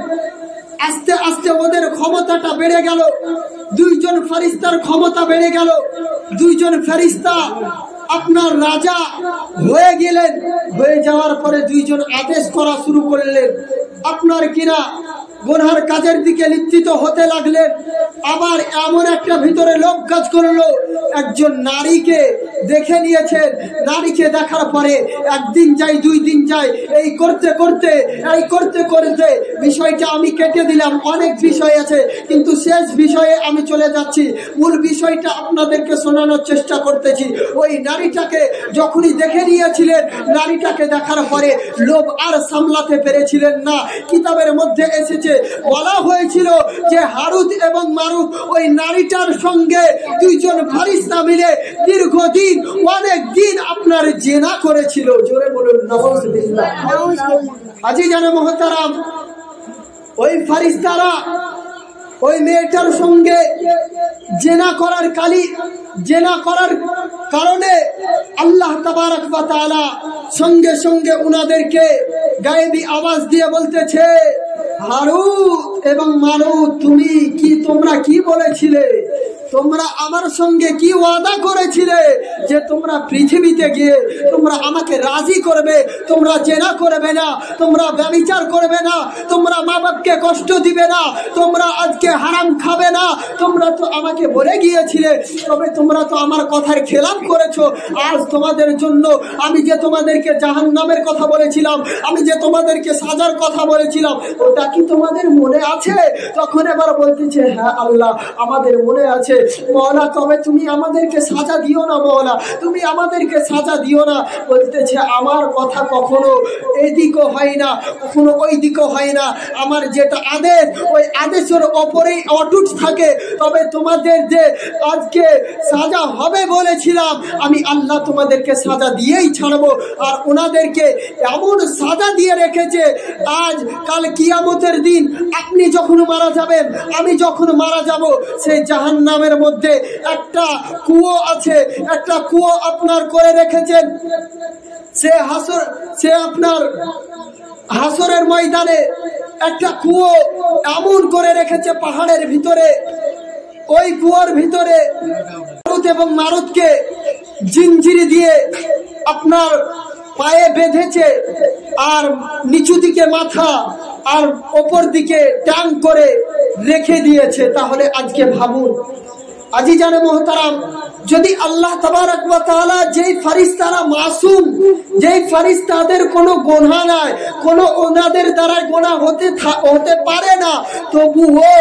আস্তে আস্তে ওদের ক্ষমতাটা বেড়ে গেল, দুইজন ফেরেশতার ক্ষমতা বেড়ে গেল। দুইজন ফেরেশতা আপনার রাজা হয়ে গেলেন, হয়ে যাওয়ার পরে দুইজন আদেশ করা শুরু করলেন, আপনার কিনা গুনার কাজের দিকে লিপ্ত হতে লাগলেন। আবার এমন একটা ভিতরে লোক কাজ করলো, একজন নারীকে দেখে নিয়েছেন, নারীকে দেখার পরে একদিন যাই দুই দিন যাই, এই করতে করতে বিষয়টা আমি কেটে দিলাম। অনেক বিষয় আছে কিন্তু শেষ বিষয়ে আমি চলে যাচ্ছি, মূল বিষয়টা আপনাদেরকে শোনানোর চেষ্টা করতেছি। ওই নারীটাকে যখনই দেখে নিয়েছিলেন, নারীটাকে দেখার পরে লোভ আর সামলাতে পেরেছিলেন না। কিতাবের মধ্যে এসেছে, বলা হয়েছিল যে হারুত এবং মারুত ওই নারীটার সঙ্গে দুইজন ফারিস্তা মিলে দীর্ঘদিন অনেক দিন আপনার জেনা করেছিল। জোরে বলুন নাউজুবিল্লাহ। আজিজানে মুহতারাম, ওই ফারিস্তারা ওই মেয়েটার সঙ্গে জেনা করার কারণে আল্লাহ তাবারক ওয়া তাআলা সঙ্গে সঙ্গে উনাদেরকে গায়েবী আওয়াজ দিয়ে বলতেছে, হারুত এবং মারুত তোমরা কি বলেছিলে? তোমরা আমার সঙ্গে কি ওয়াদা করেছিলে যে তোমরা পৃথিবীতে গিয়ে তোমরা আমাকে রাজি করবে, তোমরা জেনা করবে না, তোমরা ব্যভিচার করবে না, তোমরা মা বাপকে কষ্ট দিবে না, তোমরা আজকে হারাম খাবে না, তোমরা তো আমাকে বলে গিয়েছিলে, তবে তোমরা তো আমার কথার খেলাপ করেছো। আজ তোমাদের জন্য আমি যে তোমাদেরকে জাহান্নামের কথা বলেছিলাম, আমি যে তোমাদেরকে সাজার কথা বলেছিলাম, ওটা কি তোমাদের মনে আছে? তখন এবার বলতেছে, হ্যাঁ আল্লাহ, আমাদের মনে আছে মওলা, তবে তুমি আমাদেরকে সাজা দিও না মওলা, তুমি আমাদেরকে সাজা দিও না। বলতেছে, আমার কথা কখনো এইদিকও হয় না, কখনো ওই দিকও হয় না, আমার যেটা আদেশ ওই আদেশের ওপরেই অটুট থাকে। তবে তোমাদের যে আজকে সাজা হবে বলেছিলাম, আমি আল্লাহ তোমাদেরকে সাজা দিয়েই ছাড়বো। আর ওনাদেরকে এমন সাজা দিয়ে রেখেছে, আজ কাল কিয়ামতের দিন আপনি যখন মারা যাবেন, আমি যখন মারা যাব, সেই জাহান্নামের মধ্যে একটা কুয়ো আছে, একটা কুয়ো আপনার করে রেখেছেন। সে আপনার হাসরের ময়দানে একটা কুয়ো এমন করে রেখেছে পাহাড়ের ভিতরে। ওই কুয়োর ভিতরে হারুত এবং মারুতকে জিঞ্জিরি দিয়ে আপনার পায়ে বেঁধেছে, আর নিচু দিকে মাথা আর ওপর দিকে টান করে রেখে দিয়েছে। তাহলে আজকে ভাবুন আজিজানে মুহতারাম, যদি আল্লাহ তাবারক ওয়া তাআলা যেই ফেরেশতারা মাসুম, যেই ফেরেশতাদের কোনো গুনাহ নাই, কোনো ওনাদের দ্বারা গুনাহ হতে পারে না, তবুও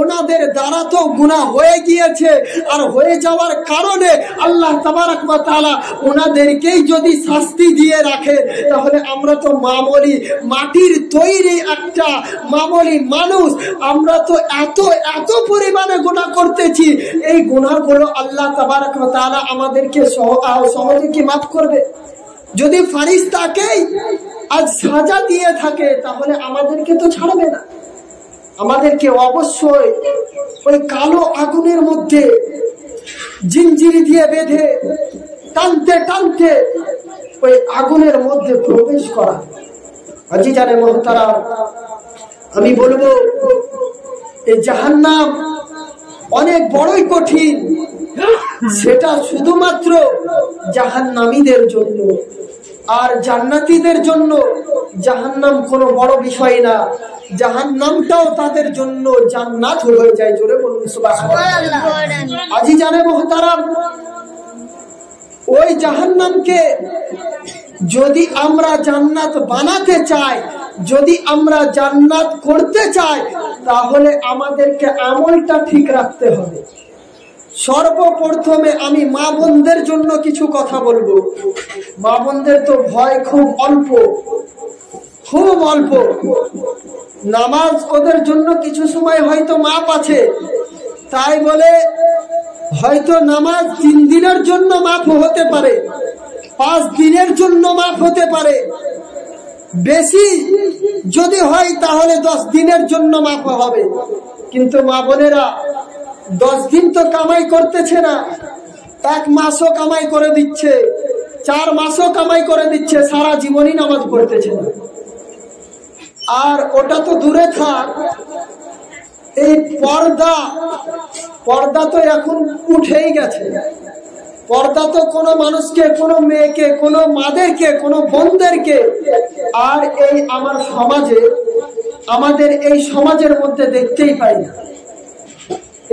ওনাদের দ্বারা তো গুনাহ হয়ে গিয়েছে। আর হয়ে যাওয়ার কারণে আল্লাহ তাবারক ওয়া তাআলা ওনাদেরকেই যদি শাস্তি দিয়ে রাখে, তাহলে আমরা তো মামুলি মাটির তৈরি একটা মামুলি মানুষ, আমরা তো এত পরিমাণে গুনাহ করতেছি। এই গুনাহগুলো আল্লাহ তাবারক ওয়া তাআলা আমাদেরকে সহজে কি মাফ করবে? যদি ফেরেশতাকেই আজ সাজা দিয়ে থাকে, তাহলে আমাদেরকে তো ছাড়বে না। আমাদেরকে অবশ্যই ওই কালো আগুনের মধ্যে জিঞ্জিরি দিয়ে বেঁধে টানতে টানতে ওই আগুনের মধ্যে প্রবেশ করা। আজিজানে মুহতারাম, আমি বলবো এই জাহান্নাম অনেক বড়ই কঠিন। সেটা শুধুমাত্র জাহান্নামীদের জন্য, আর জান্নাতীদের জন্য জাহান্নাম কোনো বড় বিষয় না। জাহান্নামটাও তাদের জন্য জান্নাত হয়ে যায়। জোরে বলুন সুবহানাল্লাহ। আজিজানে মুহতারাম, ওই জাহান্নামকে যদি আমরা জান্নাত বানাতে চাই, যদি আমরা জান্নাত করতে চাই, তাহলে আমাদেরকে আমলটা ঠিক রাখতে হবে। সর্বপ্রথমে আমি মা বোনদের জন্য কিছু কথা বলবো। মা বোনদের তো ভয় খুব অল্প, খুব অল্প। নামাজ ওদের জন্য কিছু সময় হয়তো মাপ আছে, তাই বলে হয়তো নামাজ 3 দিনের জন্য মাপ হতে পারে, 5 দিনের জন্য মাপ হতে পারে। বেশি যদি হয় তাহলে 10 দিনের জন্য মাপ হবে। কিন্তু মা বোনেরা 10 দিন তো কামাই করতেছে না, 1 মাসও কামাই করে দিচ্ছে, 4 মাসও কামাই করে দিচ্ছে, সারা জীবনই নামাজ পড়তেছে না। আর ওটা তো দূরে থাক, এই পর্দা তো এখন উঠেই গেছে। পর্দা তো কোনো মানুষকে, কোনো মেয়েকে, কোনো মাদেরকে, কোনো বোনদেরকে আর এই আমার সমাজে, আমাদের এই সমাজের মধ্যে দেখতেই পাই না।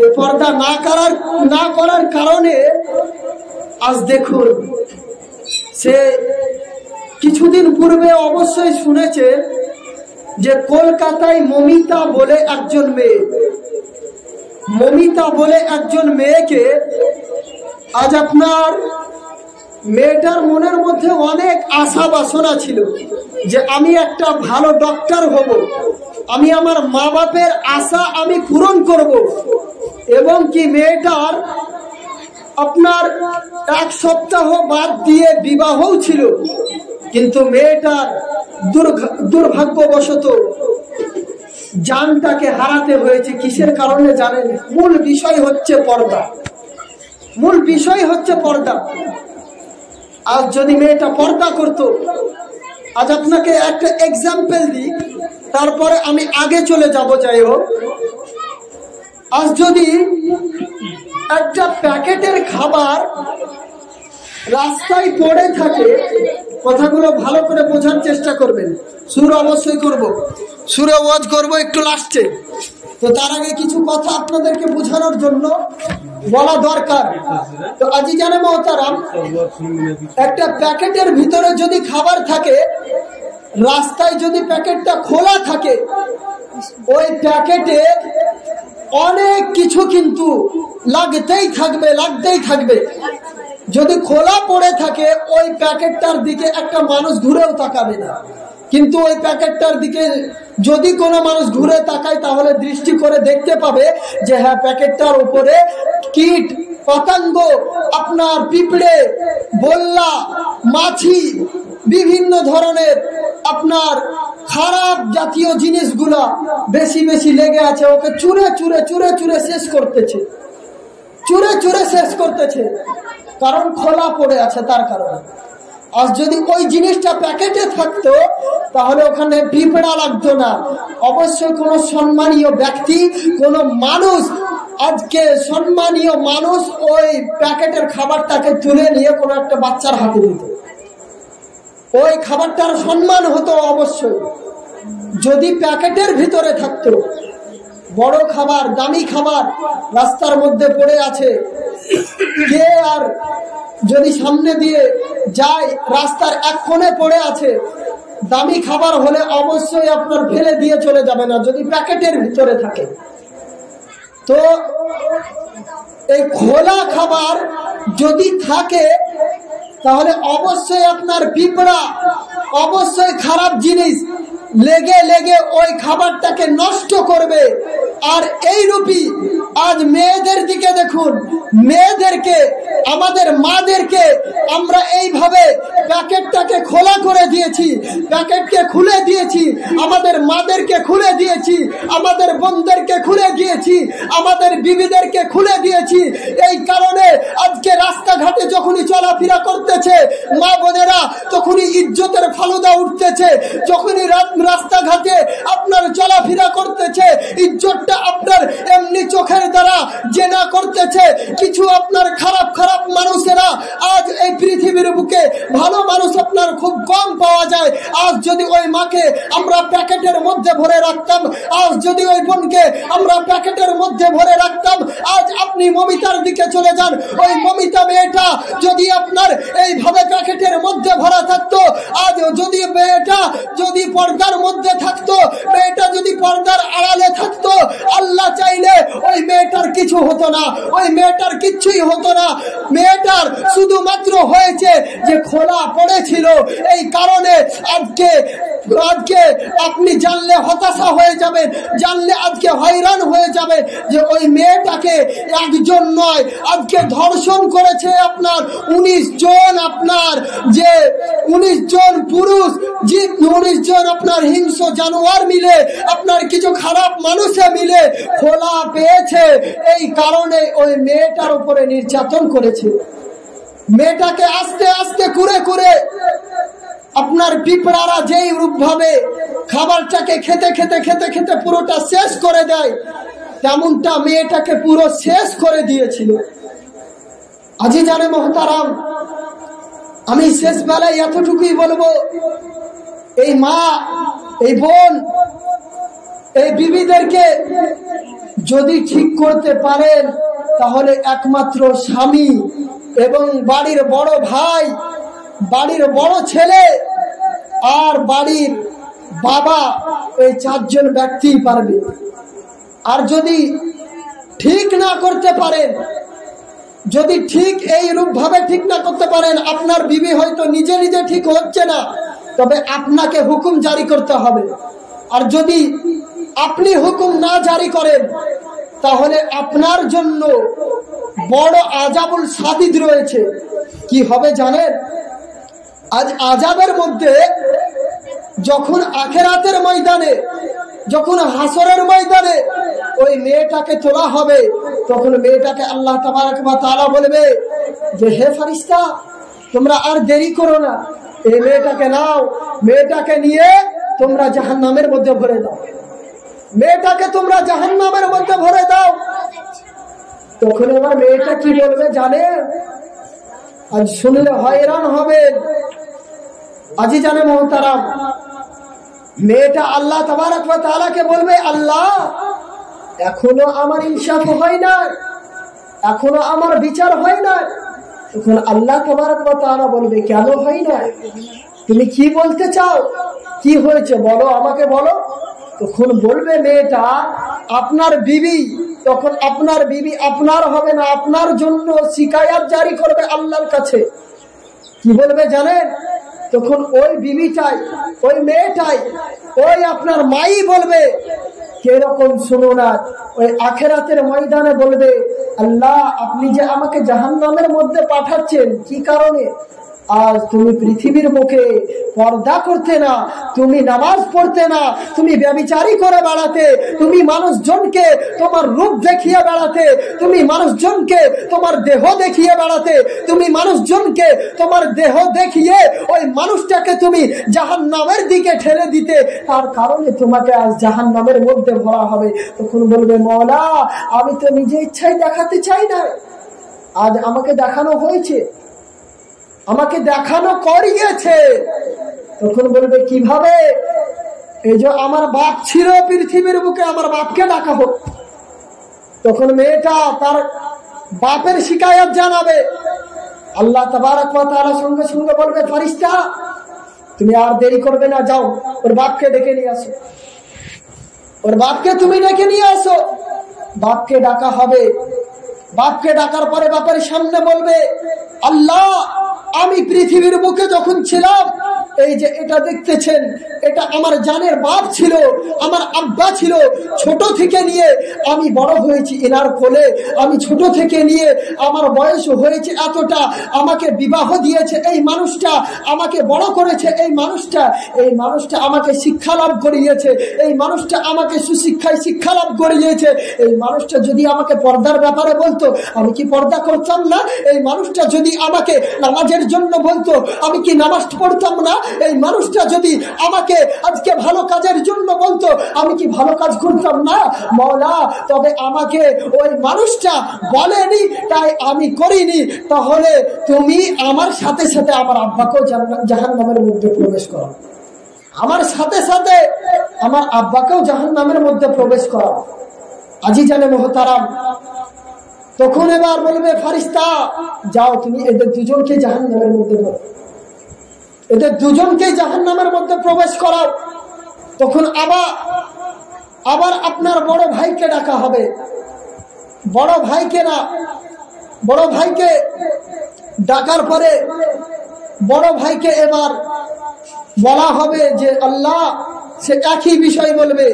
এই পর্দা না করার কারণে আজ দেখুন, সে কিছুদিন পূর্বে অবশ্যই শুনেছে যে কলকাতায় মমিতা বলে একজন মেয়েকে আজ আপনার মেয়েটার মনের মধ্যে অনেক আশা বাসনা ছিল যে আমি একটা ভালো ডক্টর হব, আমি আমার মা বাপের আশা আমি পূরণ করব। এবং কি মেয়েটার আপনার 1 সপ্তাহ বাদ দিয়ে বিবাহও ছিল, কিন্তু মেয়েটার দুর্ভাগ্যবশত জানটাকে হারাতে হয়েছে। কিসের কারণে জানেন? মূল বিষয় হচ্ছে পর্দা। আজ যদি মেয়েটা পর্দা করত, আজ আপনাকে একটা এক্সাম্পল দিই, তারপরে আমি আগে চলে যাব। যাই হোক, আজ যদি একটা প্যাকেটের খাবার রাস্তায় পড়ে থাকে, কথাগুলো ভালো করে বোঝার চেষ্টা করবেন। সুর অবশ্যই করব, সুরে ওয়াজ করব একটু লাস্টে, তো তার আগে কিছু কথা আপনাদেরকে বোঝানোর জন্য বলা দরকার। তো আজিজানে মোহতারাম, একটা প্যাকেটের ভিতরে যদি খাবার থাকে, রাস্তায় যদি প্যাকেটটা খোলা থাকে, ওই প্যাকেটে অনেক কিছু কিন্তু লাগতেই থাকবে। যদি খোলা পড়ে থাকে, ওই প্যাকেটটার দিকে একটা মানুষ ঘুরেও তাকাবে না। কিন্তু ওই প্যাকেটটার দিকে যদি কোনো মানুষ ঘুরে তাকায়, তাহলে দৃষ্টি করে দেখতে পাবে যে হ্যাঁ, প্যাকেটটার উপরে কীট পতঙ্গ, আপনার পিঁপড়ে, বল্লা, মাছি, বিভিন্ন ধরনের আপনার খারাপ জাতীয় জিনিসগুলা বেশি বেশি লেগে আছে। ওকে চুরে শেষ করতেছে, কারণ খোলা পড়ে আছে তার কারণে। আর যদি ওই জিনিসটা প্যাকেটে থাকতো, তাহলে ওখানে পিঁপড়া লাগতো না। অবশ্যই কোনো সম্মানীয় ব্যক্তি, কোনো মানুষ, আজকে সম্মানীয় মানুষ ওই প্যাকেটের খাবারটাকে তুলে নিয়ে কোনো একটা বাচ্চার হাতে দিত, ওই খাবারটার সম্মান হতো অবশ্যই। যদি প্যাকেটের ভিতরে থাকতো, বড় খাবার, দামি খাবার রাস্তার মধ্যে পড়ে আছে, কে আর যদি সামনে দিয়ে যায়, রাস্তার এক কোণে পড়ে আছে, দামি খাবার হলে অবশ্যই আপনার ফেলে দিয়ে চলে যাবে না, যদি প্যাকেটের ভিতরে থাকে। তো এই খোলা খাবার যদি থাকে, তাহলে অবশ্যই আপনার পিঁপড়া, অবশ্যই খারাপ জিনিস লেগে ওই খাবারটাকে নষ্ট করবে। আর এই রূপী আজ মেয়েদের দিকে দেখুন, মেয়েদেরকে, আমাদের মাদেরকে আমরা এইভাবে প্যাকেটটাকে খোলা করে দিয়েছি, প্যাকেটকে খুলে দিয়েছি, আমাদের মাদেরকে খুলে দিয়েছি, আমাদের বোনদেরকে খুলে দিয়েছি, আমাদের বিবিদেরকে খুলে দিয়েছি। এই কারণে আজকে রাস্তাঘাটে যখনই চলাফেরা করতেছে মা বোনেরা, তখনই ইজ্জতের ফালুদা উঠতেছে। যখনই রাস্তাঘাটে আপনার চলাফেরা করতেছে, ইজ্জতটা আপনার এমনি চোখের দ্বারা জেনা করতেছে। কিছু আপনার খারাপ মানুষেরা আজ এই পৃথিবীর বুকে, ভালো মানুষ আপনার খুব কম পাওয়া যায়। আজ যদি ওই মাকে আমরা প্যাকেটের মধ্যে ভরে রাখতাম, আজ যদি ওই বোনকে আমরা প্যাকেটের মধ্যে ভরে রাখতাম, আজ আপনি মমিতার দিকে চলে যান, ওই মমিতা মেয়েটা যদি আপনার এইভাবে প্যাকেটের মধ্যে ভরা থাকতো, আজ যদি মেয়েটা যদি পর্দার মধ্যে থাকতো, মেয়েটা যদি পর্দার আড়ালে থাকতো, আল্লাহ চাইলে ওই মেয়েটার কিছু হতো না, ওই মেয়েটার কিচ্ছুই হতো না। মেয়েটার শুধুমাত্র হয়েছে যে খোলা পড়েছিল। এই কারণে আজকে আপনি জানলে হতাশা হয়ে যাবেন, জানলে আজকে হয়রান হয়ে যাবে যে ওই মেয়েটাকে একজন নয়, আজকে ধর্ষণ করেছে আপনার 19 জন, আপনার যে 19 জন পুরুষ, যে 19 জন আপনার হিংস্র জানোয়ার মিলে, আপনার কিছু খারাপ মানুষে মিলে খোলা পেয়েছে। এই কারণে ওই মেয়েটার উপরে নির্যাতন করেছে। মেয়েটাকে আস্তে আস্তে কুরে আপনার পিঁপড়ারা যেই রূপ ভাবে খাবারটাকে খেতে পুরোটা শেষ করে দেয়, তেমনটা মেয়েটাকে পুরো শেষ করে দিয়েছিল। আজি জানে মোহতারাম, আমি শেষ বেলায় এতটুকুই বলবো, এই মা, এই বোন, এই বিবিদেরকে যদি ঠিক করতে পারেন তাহলে একমাত্র স্বামী এবং বাড়ির বড় ভাই, বাড়ির বড় ছেলে আর বাড়ির বাবা, এই চারজন ব্যক্তিই পারবে। আর যদি ঠিক না করতে পারেন, যদি ঠিক এই রূপ ভাবে ঠিক না করতে পারেন, আপনার বিবি হয়তো নিজে নিজে ঠিক হচ্ছে না, তবে আপনাকে হুকুম জারি করতে হবে। আর যদি আপনি হুকুম না জারি করেন তাহলে আপনার জন্য বড় আযাবুল সাদিদ রয়েছে। কি হবে জানেন? আজ আযাবের মধ্যে যখন আখিরাতের ময়দানে, যখন হাসরের ময়দানে ওই মেয়েটাকে তোলা হবে, তখন মেয়েটাকে আল্লাহ তাবারক ওয়া তাআলা বলবে যে হে ফেরেশতা, তোমরা আর দেরি করো না, এই মেয়েটাকে নাও, মেয়েটাকে নিয়ে তোমরা জাহান্নামের মধ্যে ভরে দাও, মেয়েটাকে তোমরা জাহান্নামের মধ্যে ভরে দাও। তখন এবার মেয়েটা কি বলবে জানেন? আজ শুনলে হয়রান হবে। আজি জানে মোহতারাম, মেয়েটা আল্লাহ তাবারক ওয়া তাআলাকে বলবে, আল্লাহ এখনো আমার ইনসাফ হয় না, এখনো আমার বিচার হয় না। তখন আল্লাহ তাবারক ওয়া তাআলা বলবে, কেন হয় না? তুমি কি বলতে চাও? কি হয়েছে বলো, আমাকে বলো। তখন বলবে মেয়েটা, আপনার বিবি, তখন আপনার বিবি আপনার হবে না, আপনার জন্য শিকায়াত জারি করবে আল্লাহর কাছে। কি বলবে জানেন? তখন ওই বিবিটাই, ওই মেয়েটাই, ওই আপনার মাই বলবে, কিরকম শুনো না, ওই আখিরাতের ময়দানে বলবে, আল্লাহ আপনি যে আমাকে জাহান্নামের মধ্যে পাঠাচ্ছেন, কি কারণে? আজ তুমি পৃথিবীর মুখে পর্দা করতে না, তুমি নামাজ পড়তে না, তুমি ব্যভিচারী করে বেড়াতে, তুমি মানুষজনকে তোমার রূপ দেখিয়ে বেড়াতে, তুমি মানুষজনকে তোমার দেহ দেখিয়ে বেড়াতে, তুমি মানুষজনকে তোমার দেহ দেখিয়ে ওই মানুষটাকে তুমি জাহান্নামের দিকে ঠেলে দিতে, তার কারণে তোমাকে আজ জাহান্নামের মধ্যে ভরা হবে। তখন বলবে, মওলা আমি তো নিজে ইচ্ছাই দেখাতে চাই না, আজ আমাকে দেখানো হয়েছে, আমাকে দেখানো করিয়েছে। তখন বলবে কিভাবে? এই যে আমার বাপ ছিল পৃথিবীর বুকে, আমার বাপকে ডাকা হোক। তখন মেয়েটা তার বাপের শিকায়াত জানাবে। আল্লাহ তাবারক ওয়া তাআলা সঙ্গে সঙ্গে বলবে, ফেরেশতা তুমি আর দেরি করবে না, যাও ওর বাপকে ডেকে নিয়ে আসো, ওর বাপকে তুমি ডেকে নিয়ে আসো। বাপকে ডাকা হবে। বাপকে ডাকার পরে বাপের সামনে বলবে, আল্লাহ আমি পৃথিবীর বুকে যখন ছিলাম, এই যে এটা দেখতেছেন, এটা আমার জানের বাপ ছিল, আমার আব্বা ছিল। ছোট থেকে নিয়ে আমি বড় হয়েছি এনার কোলে, আমি ছোট থেকে নিয়ে আমার বয়স হয়েছে এতটা, আমাকে বিবাহ দিয়েছে এই মানুষটা, আমাকে বড় করেছে এই মানুষটা, এই মানুষটা আমাকে শিক্ষা লাভ করিয়েছে, এই মানুষটা আমাকে সুশিক্ষায় শিক্ষা লাভ করিয়েছে। এই মানুষটা যদি আমাকে পর্দার ব্যাপারে বলতো, আমি কি পর্দা করতাম না? এই মানুষটা যদি আমাকে নামাজের জন্য বলতো, আমি কি নামাজ পড়তাম না? এই মানুষটা যদি আমাকে আজকে ভালো কাজের জন্য বলতো, আমি কি ভালো কাজ করতাম না? মওলা তবে আমাকে ওই মানুষটা বলেনি, তাই আমি করিনি। তাহলে তুমি আমার সাথে সাথে আমার আব্বাকেও জাহান্নামের মধ্যে প্রবেশ করো, আমার সাথে সাথে আমার আব্বাকেও জাহান্নামের মধ্যে প্রবেশ করো। আজি জানে মোহতারাম, তখন এবার বলবে ফেরেশতা যাও তুমি এদের দুজনকে জাহান্নামের মধ্যে দাও, এদের দুজনকে জাহান্নামের মধ্যে প্রবেশ করাও। তখন আবার আপনার বড় ভাইকে ডাকা হবে। বড় ভাইকে না, বড় ভাইকে ডাকার পরে বড় ভাইকে এবার বলা হবে যে আল্লাহ, সে একই বিষয় বলবে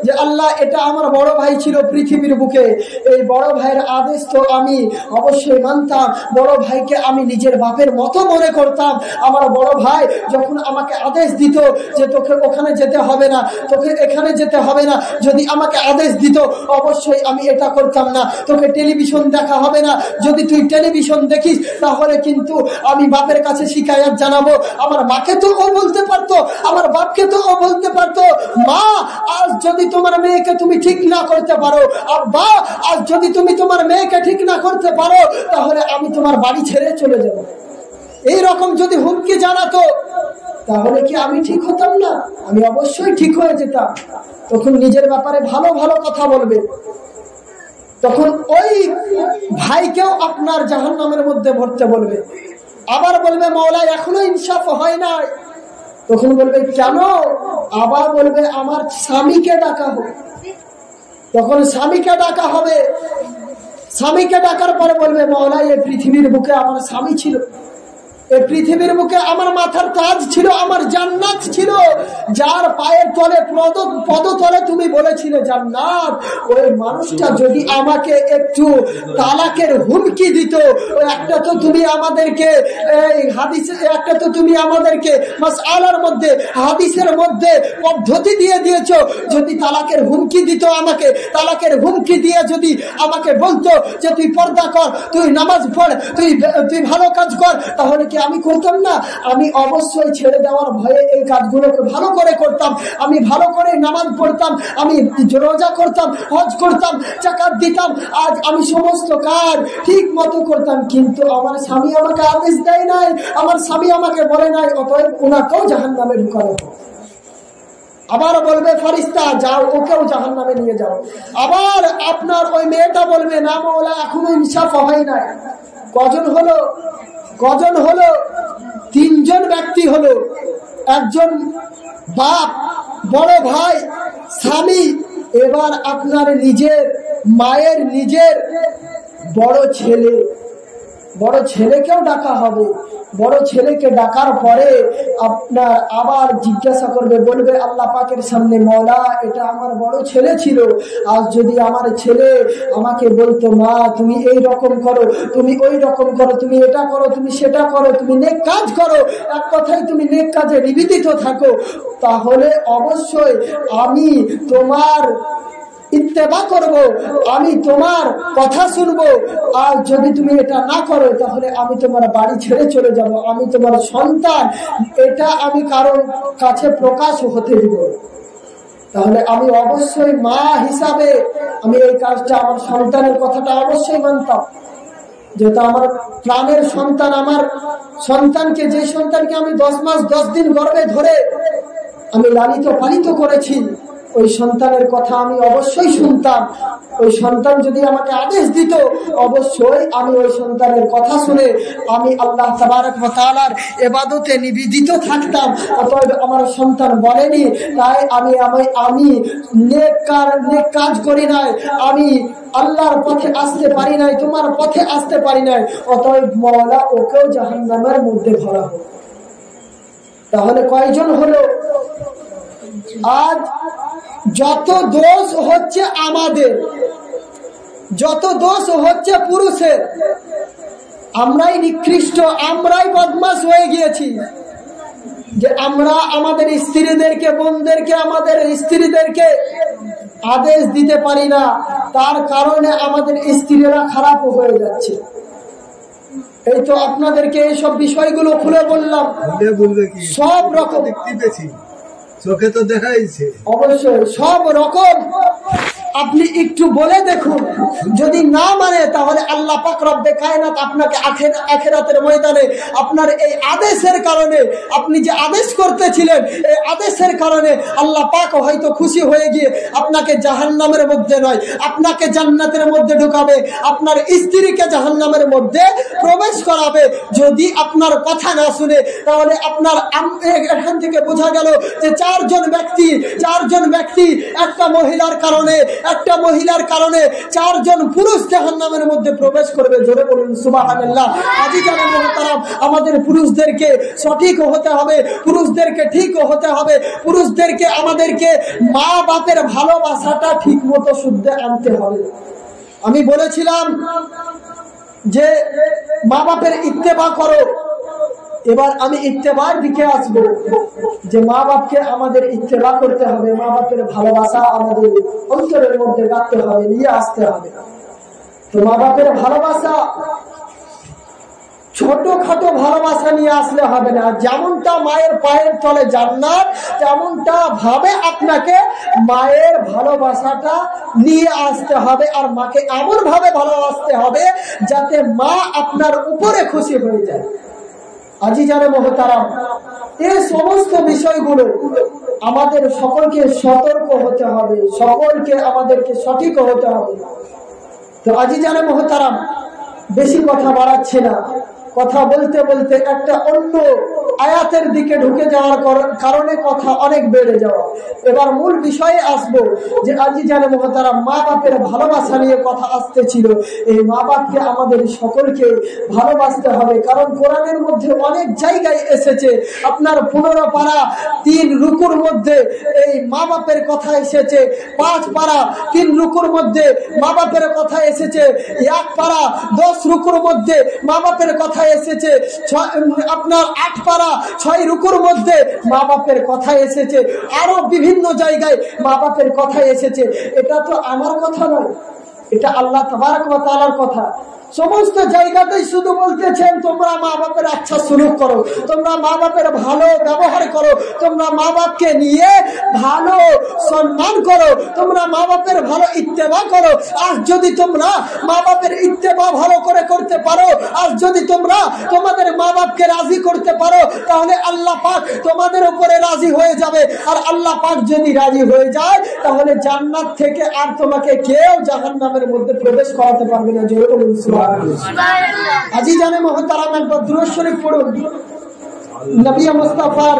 যে আল্লাহ এটা আমার বড় ভাই ছিল পৃথিবীর বুকে, এই বড় ভাইয়ের আদেশ তো আমি অবশ্যই মানতাম, বড় ভাইকে আমি নিজের বাপের মতো মনে করতাম। আমার বড় ভাই যখন আমাকে আদেশ দিত যে তোকে ওখানে যেতে হবে না, তোকে এখানে যেতে হবে না, যদি আমাকে আদেশ দিত অবশ্যই আমি এটা করতাম না। তোকে টেলিভিশন দেখা হবে না, যদি তুই টেলিভিশন দেখিস তাহলে কিন্তু আমি বাপের কাছে শিকায়াত জানাবো। আমার মাকে তো ও বলতে পারতো, আমার বাপকে তো ও বলতে পারতো, মা আজ যদি তোমার মেয়েকে তুমি ঠিক না করতে পারো, আব্বা আজ যদি তুমি তোমার মেয়েকে ঠিক না করতে পারো, তাহলে আমি তোমার বাড়ি ছেড়ে চলে যাব। এইরকম যদি হুমকি জানাতো, তাহলে কি আমি ঠিক হতাম না? আমি অবশ্যই ঠিক হয়ে যেতাম। তখন নিজের ব্যাপারে ভালো ভালো কথা বলবে, তখন ওই ভাইকেও আপনার জাহান্নামের মধ্যে ভরতে বলবে। আবার বলবে মাওলা এখনো ইনসাফ হয় নাই। তখন বলবে কেন? আবার বলবে আমার স্বামীকে ডাকা হবে। তখন স্বামীকে ডাকা হবে। স্বামীকে ডাকার পরে বলবে মাওলা এই পৃথিবীর বুকে আমার স্বামী ছিল, এই পৃথিবীর বুকে আমার মাথার তাজ ছিল, আমার জান্নাত ছিল, যার পায়ের তলে পদতলে তুমি বলেছিলে জান্নাত, ওই মানুষটা যদি আমাকে একটু তালাকের হুমকি দিত, একটা তো তুমি আমাদেরকে এই হাদিসে, একটা তো তুমি আমাদেরকে মাসআলার মধ্যে হাদিসের মধ্যে পদ্ধতি দিয়ে দিয়েছো, যদি তালাকের হুমকি দিত আমাকে, তালাকের হুমকি দিয়ে যদি আমাকে বলতো যে তুই পর্দা কর, তুই নামাজ পড়, তুই ভালো কাজ কর, তাহলে কি আমি করতাম না? আমি অবশ্যই ছেড়ে দেওয়ার ভয়ে এই কাজগুলোকে ভালো করে করতাম। আমি ভালো করে নামাজ পড়তাম, আমি রোজা করতাম, হজ করতাম, যাকাত দিতাম, আজ আমি সমস্ত কাজ ঠিক মতো করতাম। কিন্তু আমার স্বামী আমাকে আদেশ দেয় নাই, আমার স্বামী আমাকে বলে নাই, অতএব ওনাকেও জাহান্নামে ঢুকানো। আবার বলবে ফেরেশতা যাও ওকেও জাহান্নামে নিয়ে যাও। আবার আপনার ওই মেয়েটা বলবে না মাওলা এখনো ইনসাফ হয় নাই। কজন হলো? তিনজন ব্যক্তি হলো। একজন বাপ, বড় ভাই, স্বামী, এবার আপনার নিজের মায়ের নিজের বড় ছেলে। বড় ছেলেকেও ডাকা হবে। বড় ছেলেকে ডাকার পরে আপনার আবার জিজ্ঞাসা করবে, বলবে আল্লাহ পাকের সামনে মওলা এটা আমার বড় ছেলে ছিল, আজ যদি আমার ছেলে আমাকে বলতো মা তুমি এই রকম করো, তুমি ওই রকম করো, তুমি এটা করো, তুমি সেটা করো, তুমি নেক কাজ করো, এক কথায় তুমি নেক কাজে নিবেদিত থাকো, তাহলে অবশ্যই আমি তোমার ইত্তেবা করব, আমি তোমার কথা শুনবো। আর যদি তুমি এটা না করো তাহলে আমি তোমার বাড়ি ছেড়ে চলে যাব, আমি তোমার সন্তান এটা আমি কারোর কাছে প্রকাশ হতে দিব। তাহলে আমি অবশ্যই মা হিসাবে আমি এই কাজটা, আমার সন্তানের কথাটা অবশ্যই মানতাম। যেহেতু আমার প্রাণের সন্তান, আমার সন্তানকে, যে সন্তানকে আমি 10 মাস 10 দিন গর্ভে ধরে আমি লালিত পালিত করেছি, ওই সন্তানের কথা আমি অবশ্যই শুনতাম। ওই সন্তান যদি আমাকে আদেশ দিত, অবশ্যই আমি ওই সন্তানের কথা শুনে আমি আল্লাহ তাবারক ওয়া তাআলার ইবাদতে নিবেদিত থাকতাম। অতএব আমার সন্তান বলেনি তাই আমি নেক কাজ করি নাই, আমি আল্লাহর পথে আসতে পারি নাই, তোমার পথে আসতে পারি নাই, অতএব মাওলা ওকেও জাহান্নামের মধ্যে ভরা হোক। তাহলে কয়জন হলো? আজ যত দোষ হচ্ছে আমাদের, যত দোষ হচ্ছে পুরুষের, আমরাই নিকৃষ্ট, আমরাই বদমাশ হয়ে গিয়েছি যে আমরা আমাদের স্ত্রীদেরকে, বোনদেরকে, আমাদের স্ত্রীদেরকে আদেশ দিতে পারি না, তার কারণে আমাদের স্ত্রীরা খারাপ হয়ে যাচ্ছে। এই তো আপনাদেরকে এইসব বিষয়গুলো খুলে বললাম। সব রকম চোখে তো দেখাইছে, অবশ্যই সব রকম আপনি একটু বলে দেখুন, যদি না মানে তাহলে আল্লাহ পাক রব্বে কায়নাত আপনাকে আখিরাতের ময়দানে আপনার এই আদেশের কারণে, আপনি যে আদেশ করতেছিলেন এই আদেশের কারণে আল্লাহ পাক হয়তো খুশি হয়ে গিয়ে আপনাকে জাহান্নামের মধ্যে নয়, আপনাকে জান্নাতের মধ্যে ঢুকাবে, আপনার স্ত্রীকে জাহান্নামের মধ্যে প্রবেশ করাবে। যদি আপনার কথা না শুনে, তাহলে আপনার এখান থেকে বোঝা গেল যে চারজন ব্যক্তি একটা মহিলার কারণে চারজন পুরুষ জাহান্নামের মধ্যে প্রবেশ করবে। জোরে বলুন সুবহানাল্লাহ। আজি জানা মুহতারাম, আমাদের পুরুষদেরকে সঠিক হতে হবে, পুরুষদেরকে ঠিক হতে হবে, পুরুষদেরকে আমাদেরকে মা বাপের ভালোবাসাটা ঠিক মতো শুদ্ধে আনতে হবে। আমি বলেছিলাম যে মা বাপের ইত্তেবা করো, এবার আমি ইত্তেবার দিকে আসবো যে মা বাপকে আমাদের ইত্তেবা করতে হবে, মা বাপের ভালোবাসা আমাদের অন্তরের মধ্যে রাখতে হবে, নিয়ে আসতে হবে। তো মা বাপের ভালোবাসা ছোটখাটো ভালোবাসা নিয়ে আসলে হবে না। যেমনটা মায়ের পায়ের তলে জান্নাত, তেমনটা ভাবে আপনাকে মায়ের ভালোবাসাটা নিয়ে আসতে হবে, আর মাকে এমন ভাবে ভালোবাসতে হবে যাতে মা আপনার উপরে খুশি হয়ে যায়। আজিজানে মোহতারাম, এই সমস্ত বিষয়গুলো আমাদের সকলকে সতর্ক হতে হবে, সকলকে আমাদেরকে সঠিক হতে হবে। তো আজিজানে মোহতারাম, বেশি কথা বাড়াচ্ছি না, কথা বলতে বলতে একটা অন্য আয়াতের দিকে ঢুকে যাওয়ার কারণে কথা অনেক বেড়ে যাওয়া। এবার মূল বিষয়ে আসবো যে আজিজানে মোহতারাম, মা বাপের ভালোবাসা নিয়ে কথা আসতেছিল। এই মা বাপকে আমাদের সকলকে ভালোবাসতে হবে, কারণ কোরআনের মধ্যে অনেক জায়গায় এসেছে। আপনার 15 পারা 3 রুকুর মধ্যে এই মা বাপের কথা এসেছে, 5 পারা 3 রুকুর মধ্যে মা বাপের কথা এসেছে, 1 পারা 10 রুকুর মধ্যে মা বাপের কথা এসেছে, আপনার 8 পারা 6 রুকুর মধ্যে মা বাপের কথা এসেছে, আরো বিভিন্ন জায়গায় মা বাপের কথা এসেছে। এটা তো আমার কথা নয়, এটা আল্লাহ তাবারক ওয়া তাআলার কথা। সমস্ত জায়গাতেই শুধু বলতেছেন তোমরা মা বাপের আচ্ছা সুলুক করো, তোমরা মা বাপের ভালো ব্যবহার করো, তোমরা মা বাপকে নিয়ে ভালো সম্মান করো, তোমরা মা বাপের ভালো ইত্তেবা করো। আর যদি তোমরা মা বাপের ইত্তেবা ভালো করে করতে পারো, আর যদি তোমরা তোমাদের মা বাপকে রাজি করতে পারো, তাহলে আল্লাহ পাক তোমাদের উপরে রাজি হয়ে যাবে। আর আল্লাহ পাক যদি রাজি হয়ে যায়, তাহলে জান্নাত থেকে আর তোমাকে কেউ জাহান্নামের মধ্যে প্রবেশ করাতে পারবে না। জোরে বলুন সুবহানাল্লাহ। আজিজানে মুহতারাম, একবার দুরূদ শরীফ পড়ুন, নবী মুস্তাফার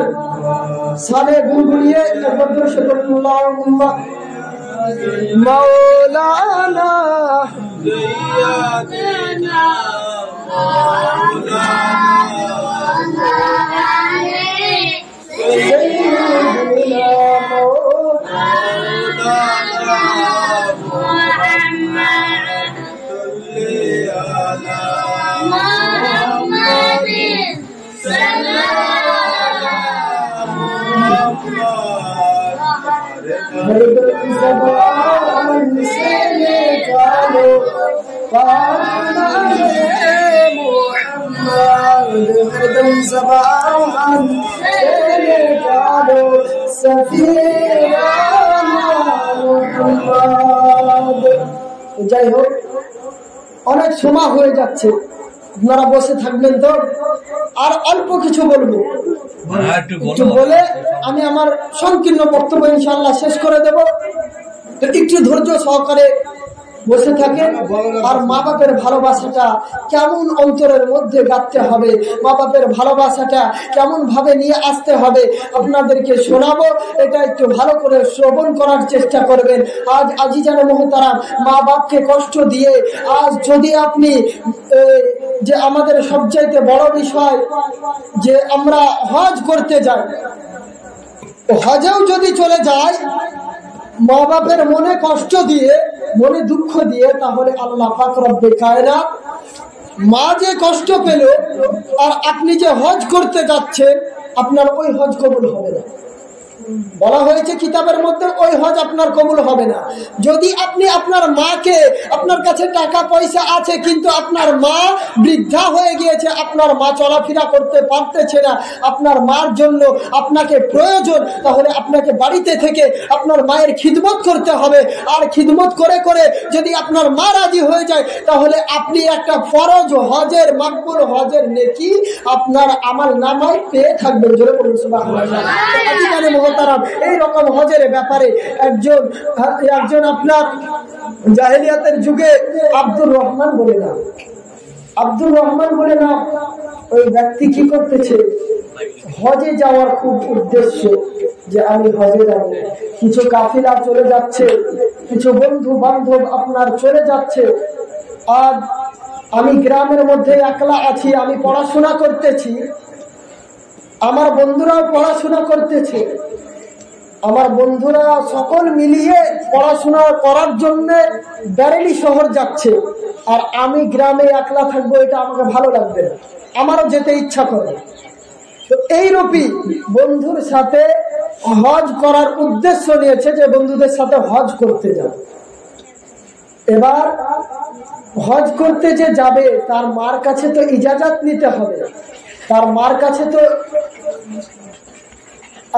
সালে গুনগুনিয়ে একবার দুরূদ শরীফ পড়ুন। আল্লাহুম্মা মাওলানা সাইয়্যিদানা যাই হোক, অনেক সময় হয়ে যাচ্ছে, আপনারা বসে থাকবেন তো। আর অল্প কিছু বলবো, একটু বলে আমি আমার সংকীর্ণ বক্তব্য ইনশাআল্লাহ শেষ করে দেব। তো একটু ধৈর্য সহকারে বসে থাকেন। আর মা বাপের ভালোবাসাটা কেমন অন্তরের মধ্যে গাঁথতে হবে, মা বাপের ভালোবাসাটা কেমন ভাবে নিয়ে আসতে হবে আপনাদেরকে শোনাবো। এটা একটু ভালো করে শ্রবণ করার চেষ্টা করবেন। আজ আজিজানে মুহতারাম, মা বাপকে কষ্ট দিয়ে আজ যদি আপনি যে আমাদের সবচাইতে বড় বিষয় যে আমরা হজ করতে যাই, হজেও যদি চলে যায় মা বাপের মনে কষ্ট দিয়ে, মনে দুঃখ দিয়ে, তাহলে আল্লাহ পাক রব্বে কায়নাত মা যে কষ্ট পেল আর আপনি যে হজ করতে যাচ্ছেন, আপনার ওই হজ কবুল হবে না। বলা হয়েছে কিতাবের মধ্যে ওই হজ আপনার কবুল হবে না। যদি আপনি আপনার মাকে, আপনার কাছে টাকা পয়সা আছে কিন্তু আপনার মা বৃদ্ধা হয়ে গিয়েছে, আপনার মা চলাফেরা করতে পারতেছে না, আপনার মার জন্য আপনাকে প্রয়োজন, তাহলে আপনাকে বাড়িতে থেকে আপনার মায়ের খিদমত করতে হবে। আর খিদমত করে করে যদি আপনার মা রাজি হয়ে যায়, তাহলে আপনি একটা ফরজ হজের, মাকবুল হজের নেকি আপনার আমল নামায় পেয়ে থাকবেন। জোরে বলুন সুবহানাল্লাহ। এই রকম হজের ব্যাপারে একজন আপনার জাহেলিয়াতের যুগে আব্দুর রহমান বলে না, ওই ব্যক্তি কি করতেছে, হজে যাওয়ার খুব উদ্দেশ্য যে আমি হজে যাব। কিছু কাফিলা চলে যাচ্ছে, কিছু বন্ধু বান্ধব আপনার চলে যাচ্ছে, আর আমি গ্রামের মধ্যে একলা আছি, আমি পড়াশোনা করতেছি, আমার বন্ধুরাও পড়াশোনা করতেছে, আমার বন্ধুরা সকল মিলিয়ে পড়াশোনা করার জন্য বেরেলি শহর যাচ্ছে, আর আমি গ্রামে একলা থাকবো, এটা আমাকে ভালো লাগবে না, আমারও যেতে ইচ্ছা করে। তো এইরূপই বন্ধুর সাথে হজ করার উদ্দেশ্য নিয়েছে যে বন্ধুদের সাথে হজ করতে যাব। এবার হজ করতে যে যাবে তার মার কাছে তো ইজাজত নিতে হবে, তার মার কাছে তো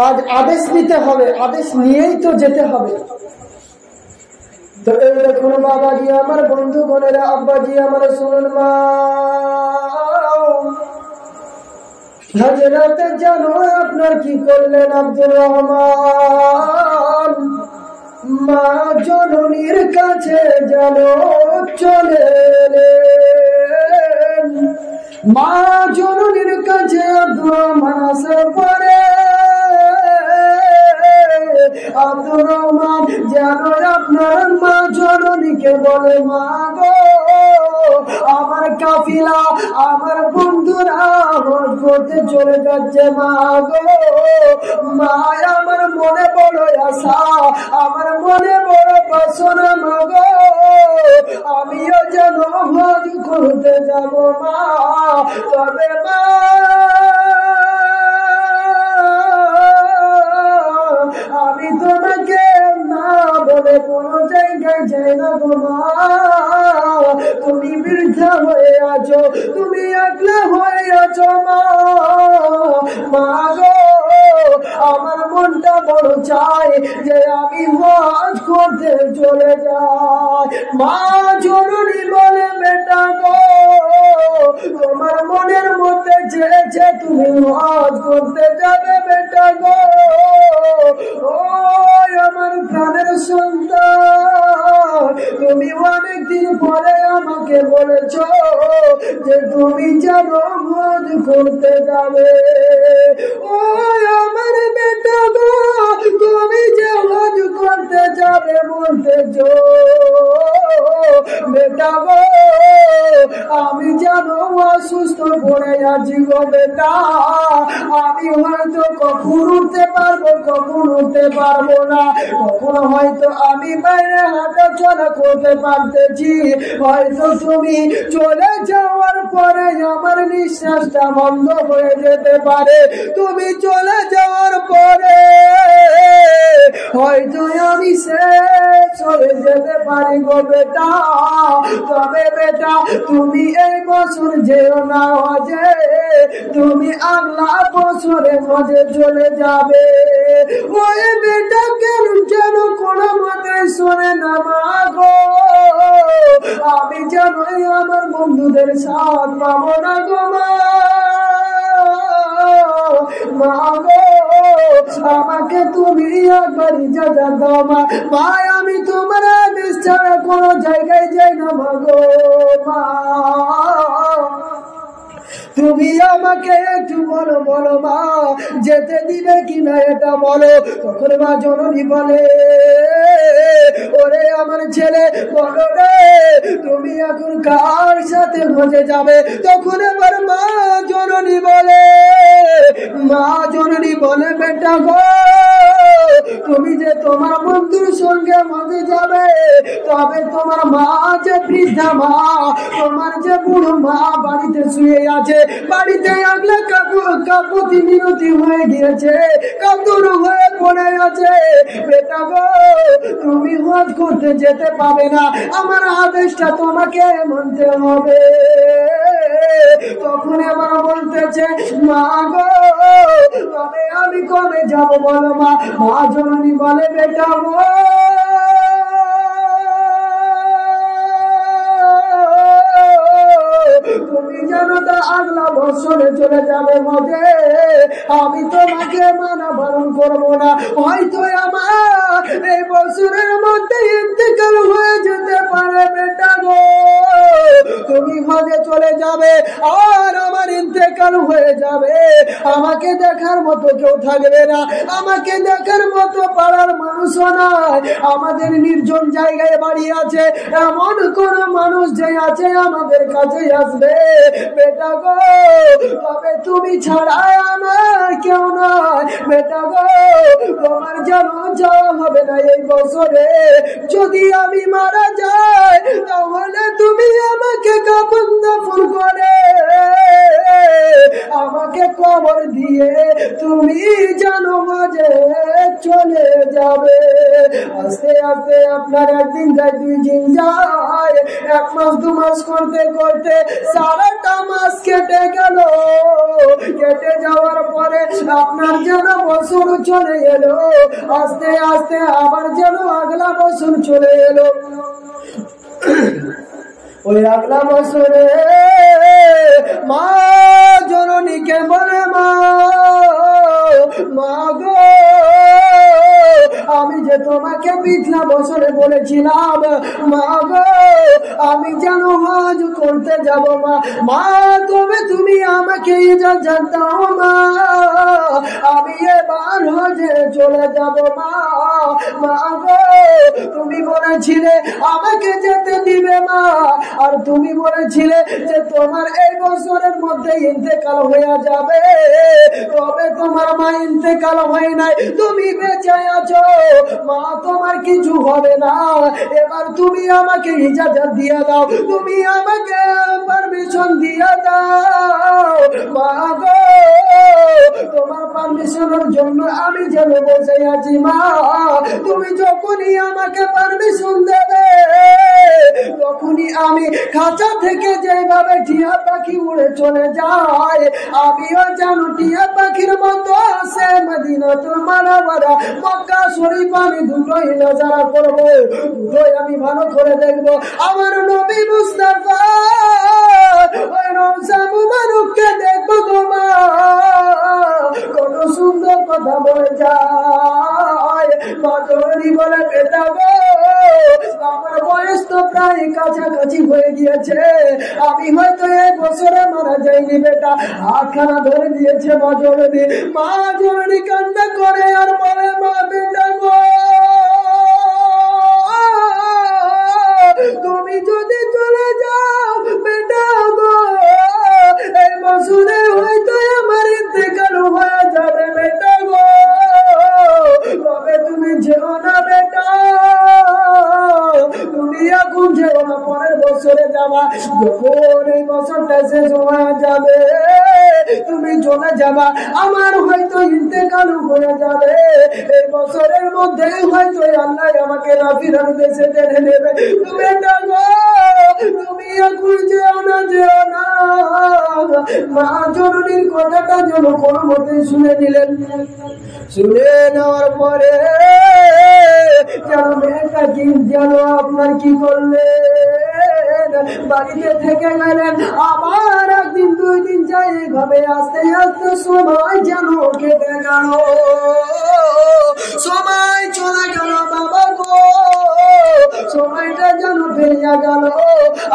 আজ আদেশ নিতে হবে, আদেশ নিয়েই তো যেতে হবে। তো এই দেখুন বাবাজি আমার, বন্ধুগণেরা, আব্বাজি আমার, শুনুন মা, হযরত জানো আপনার কি করলেন আব্দুর রহমান, মা জননীর কাছে জানো চলে এলেন। মা জননীর কাছে আব্দুর রহমান আসার পরে আব্দুর রহমান যেন আপনার মা জননীকে বলে, মা গো, আমার কাফিলা, আমার বন্ধুরা হজ করতে চলে যাচ্ছে, মা গো, মা আমার মনে বড় আশা, আমার মনে বড় বাসনা, মা গো, আমিও যেন হজ করতে যাব মা। তবে মা আমি তোমাকে না বলে কোনো জায়গায় যাই না গো মা, তুমি বৃদ্ধা হয়ে আছো, তুমি একলা হয়ে আছো মা। মা গো, আমার মনটা বড় চাই যে আমি হজ করতে চলে যাই। মা জননী বলে, বেটা গো, তোমার মনের মধ্যে চেয়েছে তুমি হজ করতে যাবে বেটা গো। ও আমার প্রাণের সন্তান, তুমি অনেকদিন পরে আমাকে বলেছ যে তুমি যেন হজ করতে যাবে। ও আমার বেটা গো, তুমি যে হজ করতে যাবে বলতেছ বেটা গো, আমি যেন অসুস্থ পড়ে আছি গো বেটা, আমি হয়তো কখন উঠতে পারবো, কখন উঠতে পারবো না, কখন হয়তো আমি বাইরে হাঁটা চলা করতে পারতেছি, হয়তো তুমি চলে যাওয়ার পরে আমার নিঃশ্বাসটা বন্ধ হয়ে যেতে পারে, তুমি চলে যাওয়ার পরে হয়তো আমি শেষ হয়ে যেতে পারি গো বেটা। তবে বেটা তুমি এই বছর যেও না হজে, তুমি আগলা বছরে হজে চলে যাবে। ওই বেটা কেন যেন কোনো মতে শোনে না মা গো, আমি যেন আমার বন্ধুদের সাথ পাবো না গো মা। মা গো, আমাকে তুমি একবার ইজাজত দাও মা। ভাই আমি তোমার আদেশ ছাড়া কোনো জায়গায় যাই না মা গো। মা তুমি আমাকে একটু বলো, বলো মা যেতে দিবে কিনা এটা বলো। তখন মা জননী বলে, ওরে আমার ছেলে বলো রে, তুমি এখন কার সাথে হজে যাবে? তখন আমার মা জননী বলে, মা জননী বলে, বেটা গো, তুমি যে তোমার বন্ধুর সঙ্গে হজে যাবে, তবে তোমার মা যে বৃদ্ধা মা, তোমার যে বুড়ো মা বাড়িতে শুয়ে আছে, বাড়িতে আগলা কাকুতি মিনতি হয়ে গিয়েছে, কাতুর হয়ে পড়ে আছে, বেটা গো তুমি হজ করতে যেতে পাবে না, আমার আদেশটা তোমাকে মানতে হবে। তখন আমার বলতেছে, মা গো তবে আমি কবে যাব বলো মা। মা জননী বলে, বেটা গো তুমি জানো তো আগলা বছরে চলে যাবে হজে, আমি তোমাকে মানা বারণ করবো না, হয়তো আমার এই বছরের মধ্যে ইন্তেকাল হয়ে যেতে পারে বেটা গো। তুমি হজে চলে যাবে আর আমার ইন্তেকাল হয়ে যাবে, আমাকে দেখার মতো কেউ থাকবে না, আমাকে দেখার মতো পাড়ার মানুষও নাই, আমাদের নির্জন জায়গায় বাড়ি আছে, এমন কোন মানুষ যে আছে আমাদের কাছে আসবে বেটা গো। তবে তুমি ছাড়া আমার কেউ নয় বেটা গো, তোমার যেন যাওয়া হবে না এই বছরে। যদি আমি মারা যাই তাহলে তুমি আমাকে কাফন দাফন করে আমাকে খবর দিয়ে তুমি জানো মাঝে চলে যাবে। আস্তে আস্তে আপনার একদিন যায়, 2 দিন যায়, 1 মাস 2 মাস করতে করতে সারাটা মাস কেটে গেল। কেটে যাওয়ার পরে আপনার যেন বছর চলে এলো। আস্তে আস্তে আবার যেন আগলা বছর চলে এলো। ওই আগলা বছরে মা জননীকে বলে, মা গো, আমি যে তোমাকে পিছলা বছরে বলেছিলাম, মা গো, আমি যেন হজ করতে যাব। মা তুমি আমাকে ইজাজত দাও মা, আমি এবার হজে চলে যাব। মা গো, তুমি বলেছিলে আমাকে যেতে দিবে মা, আর তুমি বলেছিলে যে তোমার এই বছরের মধ্যে ইন্তেকাল হয়ে যাবে। তবে তোমার মা ইন্তেকাল হয় নাই, তুমি বেঁচে আছো মা, তোমার কিছু হবে না। এবার তুমি আমাকে ইজাজত দিয়ে দাও, তুমি আমাকে পারমিশন দিয়ে দাও মা গো। তোমার পারমিশনের জন্য আমি যেন বসে আছি মা। তুমি যখনই আমাকে পারমিশন দেবে, তখনই আমি খাঁচা থেকে যেভাবে টিয়া পাখি উড়ে চলে যায়, আমিও যেন টিয়া পাখির মতো সে মদিনাতুল মুনাওয়ারা মক্কা শরীফ আমি দুটোই নজারা করবো, দুটোই আমি ভালো করে দেখবো। আমার নবী মুস্তাফা ওই রওজা মুবারককে দেখবো গো মা, কত সুন্দর কথা বলে যায়। মাতরি বলে, বেটা গো, আমার বয়স তো প্রায় কাছাকাছি হয়ে গিয়েছে, আমি হয়তো এই বছরে মারা যাইনি বেটা। হাতখানা ধরে দিয়েছে মা জননী। মা জননী কান্না করে আর বলে, মা বেটা গো, তুমি যদি চলে যাও বেটা গো, এই বছরে হয়তো আমার ইন্তেকাল হয়ে যাবে বেটা গো। তবে তুমি যেও না বেটা, তুমি এখন যেও না, পরের বছরে যাবা। যখন এই বছরটা শেষ হয়ে যাবে তুমি চলে যাবা, আমার হয়তো ইন্তেকাল হয়ে যাবে। এই বছরের মধ্যে হয়তো আল্লাহ আমাকে রাফিরার দেশে টেনে নেবে। বেটা গো, তুমি এখন যেও না, যেও না। মা জননীর কথাটা যেন কোনো মতে শুনে নিলেন। শুনে নেওয়ার পরে যেন মেয়েটা কি যেন আপনার কি করলেন, বাড়িতে থেকে গেলেন। আবার 1 দিন 2 দিন যাই, এইভাবে আস্তে আস্তে সময় যেন কেটে গেল, সময় চলে গেল বাবা গো। সময়টা যেন পেরিয়ে গেল,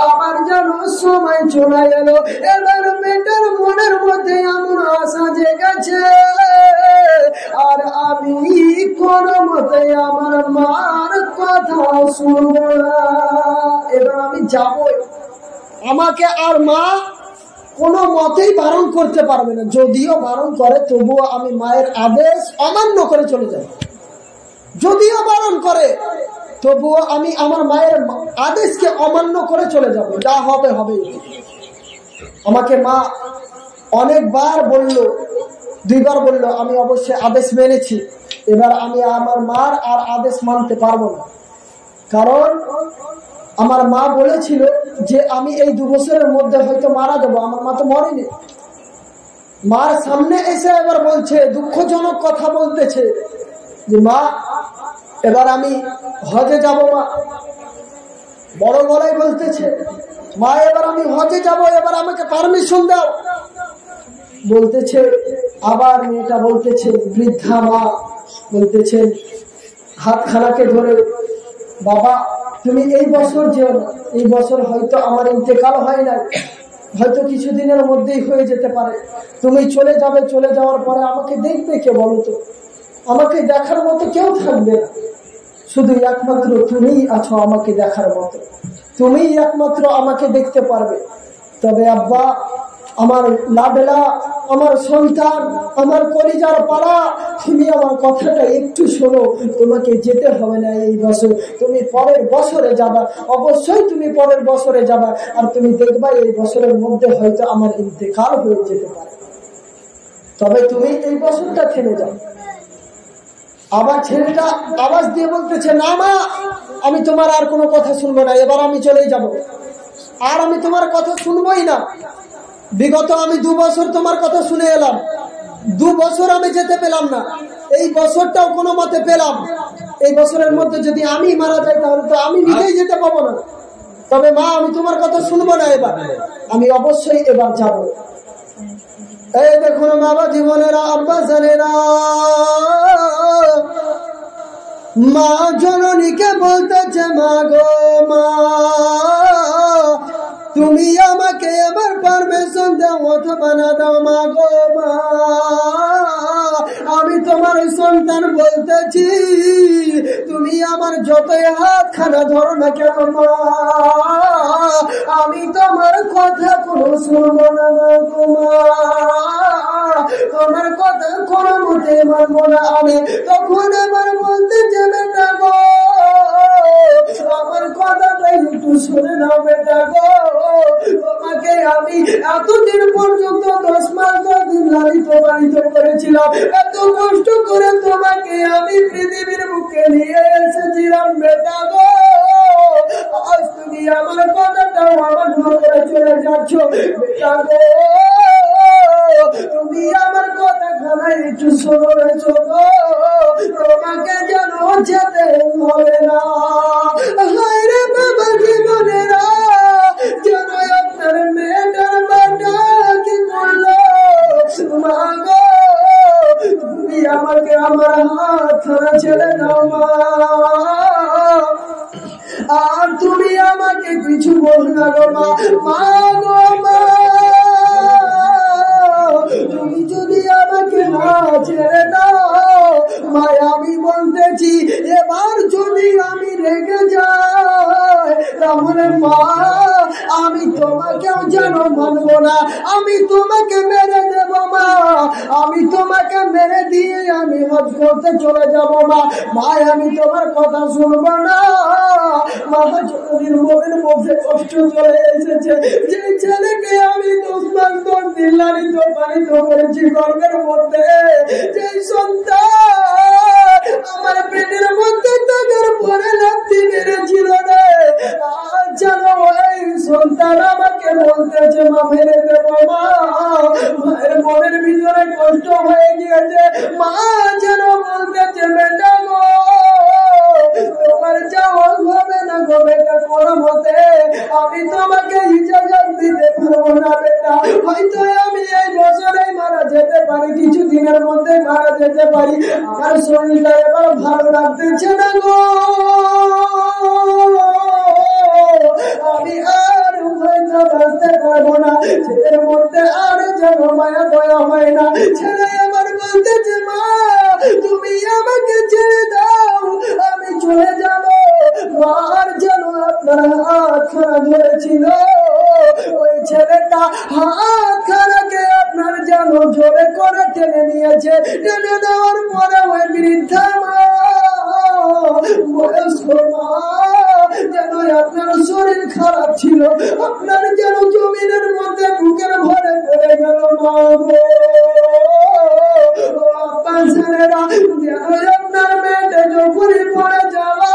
আবার যেন সময় চলে গেল। এবার মেয়েটার মনের মধ্যে এমন আশা জেগেছে, আর আমি কোন মতে আমার মার কথা শুনব না। এবার আমি যাবই, আমাকে আর মা কোনো মতেই বারণ করতে পারবে না। যদিও বারণ করে তবুও আমি মায়ের আদেশ অমান্য করে চলে যাব। যদিও বারণ করে তবুও আমি আমার মায়ের আদেশকে অমান্য করে চলে যাব। যা হবে হবে। আমাকে মা অনেকবার বলল, 2 বার বলল, আমি অবশ্যই আদেশ মেনেছি। এবার আমি আমার মার আর আদেশ মানতে পারবো না, কারণ আমার মা বলেছিল যে আমি এই 2 বছরের মধ্যে হয়তো মারা যাবো। আমার মা তো মরেনি। মার সামনে এসে এবার বলছে, দুঃখজনক কথা বলতেছে যে মা এবার আমি হজে যাব। মা বড় গলায় বলতেছে, মা এবার আমি হজে যাব, এবার আমাকে পারমিশন দাও বলতেছে। আবার মেয়েটা বলতেছে, বৃদ্ধা মা বলতেছে হাতখানাকে ধরে, বাবা তুমি এই বছর যেও না, এই বছর হয়তো আমার ইন্তেকাল হয় না, হয়তো কিছুদিনের মধ্যেই হয়ে যেতে পারে। তুমি চলে যাবে, চলে যাওয়ার পরে আমাকে দেখবে কে বলো তো? আমাকে দেখার মতো কেউ থাকবে না, শুধু একমাত্র তুমিই আছো আমাকে দেখার মতো, তুমিই একমাত্র আমাকে দেখতে পারবে। তবে আব্বা, আমার লাডলা, আমার সন্তান, আমার কলিজার পাড়া, তুমি আমার কথাটা একটু শোনো। তোমাকে যেতে হবে না এই বছর, তুমি পরের বছরে যাবা, অবশ্যই তুমি পরের বছরে যাবা। আর তুমি দেখবা এই বছরের মধ্যে হয়তো আমার ইন্তেকাল হয়ে যেতে পারে। তবে তুমি এই বছরটা থেমে যাও। আবার ছেলেটা আওয়াজ দিয়ে বলতেছে, না মা, আমি তোমার আর কোনো কথা শুনবো না, এবার আমি চলেই যাব, আর আমি তোমার কথা শুনবোই না। বিগত আমি 2 বছর তোমার কথা শুনে এলাম, 2 বছর আমি যেতে পেলাম না, এই বছরটাও কোনো মতে পেলাম। এই বছরের মধ্যে যদি আমি মারা যাই তাহলে তো আমি নিজেই যেতে পাবো না। তবে মা, আমি তোমার কথা শুনবো না, এবার আমি অবশ্যই এবার যাব। এই দেখুন বাবা জীবনেরা, আব্বা জানেরা, মা জননীকে বলতেছে, মা গো মা, তুমি আমাকে এবার পারমিশন দাও অথবা না দাও, মা গো মা, আমি তোমার সন্তান বলতেছি, তুমি আমার যতই হাত খানা ধরো না কেন মা, আমি তোমার কথা কোনো শুনবো না, মা গো মা, তোমার কথা কোনো মতে মানবো না আমি। তখন এবার বলতে যাবে না গো, আমার কথাটা একটু শুনে নাও বেটা গো, তোমাকে আমি এতদিন পর্যন্ত 10 মাস 10 দিন লালিত পালিত করেছিলাম, এত কষ্ট করে তোমাকে আমি পৃথিবীর বুকে নিয়ে এসেছিলাম বেটা গো, আজ তুমি আমার কথাটাও আমার ঘরে চলে যাচ্ছ বেটা গো, তুমি আমার কথা খানা একটু শোনেছ গো, তোমাকে যেন যেতে হবে না। হায় রে বাবা জীবনেরা, যেন আপনার মেয়েটার বাটা কি করলো, মা গো, তুমি আমাকে আমার হাত খানা ছেড়ে দাও মা, আর তুমি আমাকে কিছু বল না গো মা, মা গো মা, তুমি যদি আমাকে না ছেড়ে দাও মা, আমি বলতেছি এবার যদি আমি রেগে যাই তাহলে মা আমি তোমাকেও যেন মানবো না, আমি তোমাকে মেরে দেব মা, আমি তোমাকে মেরে দিয়ে আমি হজ করতে চলে যাব মা, মা আমি তোমার কথা শুনবো না মা। যতদিন মনের মধ্যে কষ্ট চলে এসেছে, যে ছেলেকে আমি 10 মাস 10 দিন লালিত পালিত করেছি গর্ভের মধ্যে, যে সন্তান আমার পেটের মধ্যে থাকার পরে লাথি মেরেছিল রে, আজ যেন ওই সন্তান আমাকে বলতেছে মা মেরে দেব মা, মায়ের মনের ভিতরে কষ্ট হয়ে গিয়েছে, মা যেন বলতেছে বেটা গো তোমার যাওয়া হবে না গো বেটা, কোনো মতে আমি তোমাকে ইজাজত দিতে পারবো না বেটা, হয়তো আমি এই বছরেই মারা যেতে পারি, কিছু দিনের মধ্যে মারা যেতে পারি, আমার শরীরটা এবার ভালো লাগতেছে না গো, আমি আর হয়তো বাঁচতে পারবো না, ছেলের মধ্যে আর যেন মায়া দয়া হয় না, ছেলে আমার বলতেছে মা তুমি আমাকে ছেড়ে দাও, আমি চলে যাব, মার যেন আপনার হাত খানা ধরেছিল, ওই ছেলেটা হাত খানাকে আপনার যেন জোরে করে টেনে নিয়েছে, টেনে দেওয়ার পরে ওই বৃদ্ধা মা বয়স্ক মা যেন আপনার শরীর খারাপ ছিল, আপনার যেন জমিনের মধ্যে বুকের ভরে পড়ে গেল মা গো, ছেলেরা যেন আপনার মেয়েটা যখনই পড়ে যাওয়া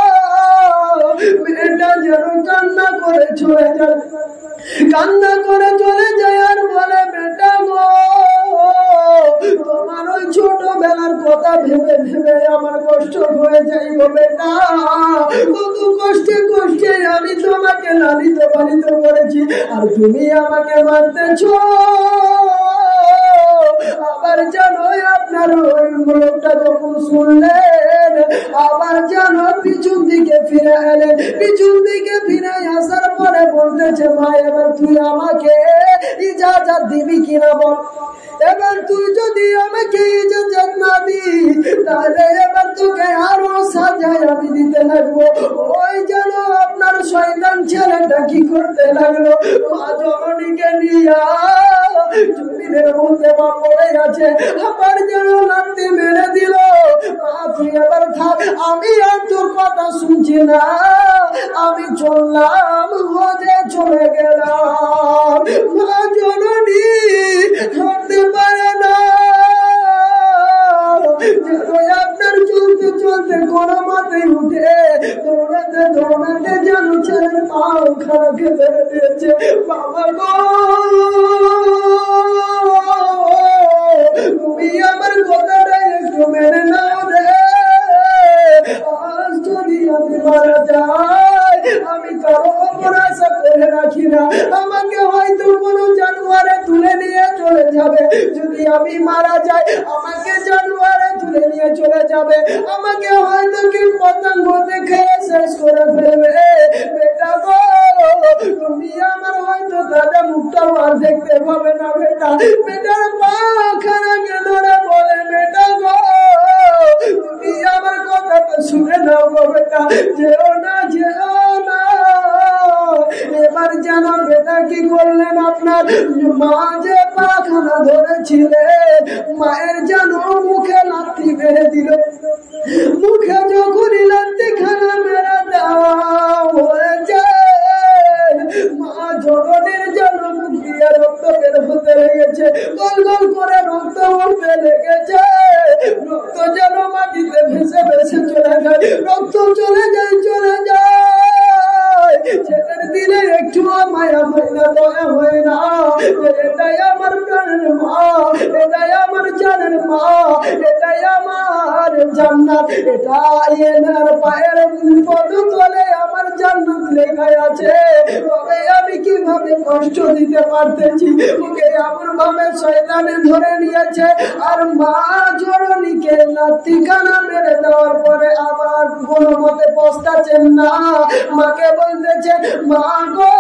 মেয়েটা যেন কান্না করে চলে যায়, কান্না করে চলে যায় আর বলে বেটা গো তোমার ওই ছোটবেলার কথা ভেবে ভেবে আমার কষ্ট হয়ে যায় গো বেটা, কত কষ্টে কষ্টে আমি তোমাকে লালিত পালিত করেছি, আর তুমি আমাকে মারতেছ। আবার জানো আপনার ওই লোকটা যখন শুনলেন আবার জানো পিছন দিকে ফিরে এলেন, পিছন দিকে ফিরে আসার পরে বলতেছে মা এবার তুই আমাকে ইজাজত দিবি কিনা বল, এবার তুই যদি আমাকে ইজাজত না দিস তাহলে এবার তোকে আরো সাজায় আমি দিতে লাগবো। ওই যেন আপনার শয়তান ছেলেটা কি করতে লাগলো, মা জননীকে নিয়া জমিনের মধ্যে মা পড়ে আছে, আবার যেন লাথি মেরে দিল, মা তুই এবার থাক, আমি আর তোর কথা শুনছি না, আমি চললাম হজে চলে গেলাম। মা জননী হাঁটতে পারে না, বলছে, বাবা গো তুমি আমার কথাটা একটু মেনে নাও রে। আজ যদি আমি মারা যাই, আমি কারো ওপর আশা করে রাখি না, আমাকে হয়তো কোনো জানোয়ারে তুলে নিয়ে চলে যাবে। যদি আমি মারা যাই, আমাকে জানোয়ারে তুলে নিয়ে চলে যাবে, আমাকে হয়তো কি পতঙ্গ দেখে শেষ করে ফেলবে। বেটা গো তুমি আমার হয়তো দাদা মুখটা আর দেখতে পাবে না বেটা। বেটার পাখানাকে ধরে বলে, বেটা গো তুমি আমার কথাটা শুনে নাও গো বেটা, যেও না যেও না। এবার যেন বেটা কি করলেন, আপনার মা যে পাখানা ধরেছিলেন, মায়ের যেন মুখে লাথি মেরে দিল। মুখে যখনই লাথি খানা মেরে দেওয়া হয়েছে, মা জননীর যেন মুখ দিয়ে রক্ত বের হতে লেগেছে, গল গল করে রক্ত উঠতে লেগেছে। রক্ত যেন মাটিতে ভেসে ভেসে চলে যায়, রক্ত চলে যায় চলে যায়। ছেলের দিলে একটু মায়া হয় না, দয়া হয় না। এটাই আমার প্রাণের মা, এটাই আমার জানের মা, এটাই আমার জান্নাত। এটাই এনার পায়ের পদতলে আমার জান্নাত লেখা আছে। তবে আমি কিভাবে কষ্ট দিতে পারতেছি, ওকে এমন ভাবে শয়তানে ধরে নিয়েছে। আর মা জননীকে লাথিখানা মেরে দেওয়ার পরে আবার কোনো মতে পস্তাচ্ছেন না। মাকে বলতেছে, মা গো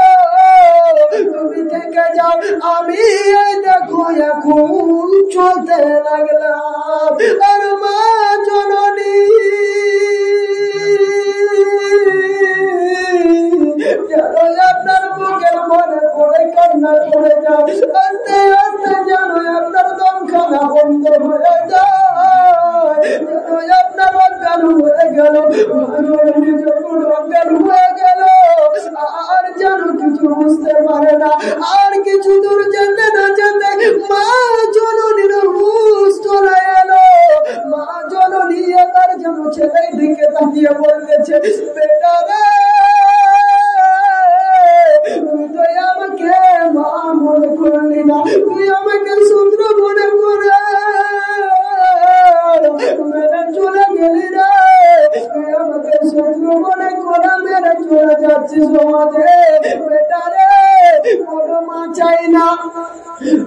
তুমি থেকে যাও, আমি এই দেখো এখন চলতে লাগলাম। আর মা জননী আপনার বুকের মনে পড়ে কান্না করে যাও, আস্তে আস্তে যেন আপনার দমখানা বন্ধ হয়ে যায়, আপনার অজ্ঞান হয়ে গেল। যখন অজ্ঞান হয়ে গেল, আর যেন কিছু বুঝতে পারে না। আর কিছু দূর যেতে না যেতে মা জননীর হুঁশ চলে এলো। মা জননী এবার যেন ছেলের দিকে তাকিয়ে বলতেছে, বেটা রে তুই তো আমাকে মা মনে করলি না, তুই আমাকে শত্রু মনে করে মেরে চলে গেলি রে। তুই আমাকে শত্রু মনে করে মেরে চলে যাচ্ছিস সমাজে। বেটা রে কোনো মা চাই না,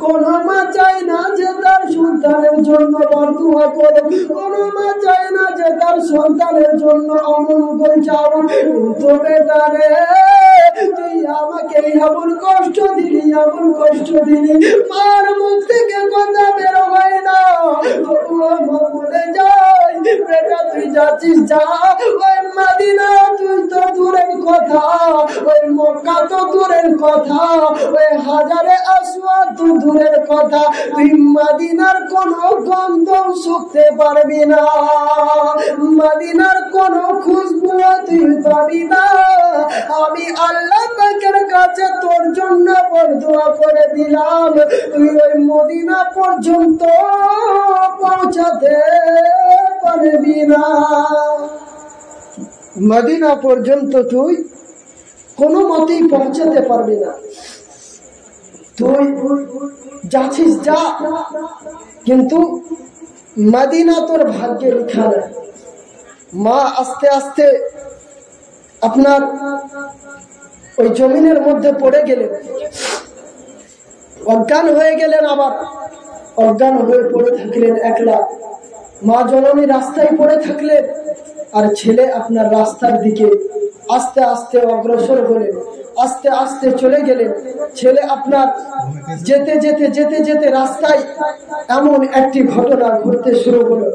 কোনো মা চাই না যে তার সন্তানের জন্য বরদুয়া করে, কোনো মা চাই না যে তার সন্তানের জন্য অমঙ্গল চাও। তো বেটা রে তুই আমাকে এমন কষ্ট দিলি, এমন কষ্ট দিলি, মার মুখ থেকে কথা বের হয় না। বলে যাই বেটা তুই যাচ্ছিস যা, ওই মাদিনা তুই তো দূরের কথা, ওই মক্কা তো দূরের কথা, ওই হাজারে আসওয়াদ তো দূরের কথা, তুই মাদিনার কোনো গন্ধ শুকতে পারবি না, মাদিনার কোনো খুশবু তুই পাবি না। আমি আল্লাহ পাকের কাছে তোর জন্য বরদুয়া করে দিলাম, তুই ওই মদিনা পর্যন্ত পৌঁছাতে পারবি না। মদিনা পর্যন্ত তুই কোনো মতেই পৌঁছাতে পারবি না। তুই যাচ্ছিস যা, কিন্তু মদিনা তোর ভাগ্যে লেখা নেই। মা আস্তে আস্তে আপনার ওই জমিনের মধ্যে পড়ে গেলেন, অজ্ঞান হয়ে গেলেন, আবার অজ্ঞান হয়ে পড়ে থাকলেন একলা। মা জননী রাস্তায় পড়ে থাকলেন, আর ছেলে আপনার রাস্তার দিকে আস্তে আস্তে অগ্রসর হলেন, আস্তে আস্তে চলে গেলেন। ছেলে আপনার যেতে যেতে যেতে যেতে রাস্তায় এমন একটি ঘটনা ঘটতে শুরু হলো।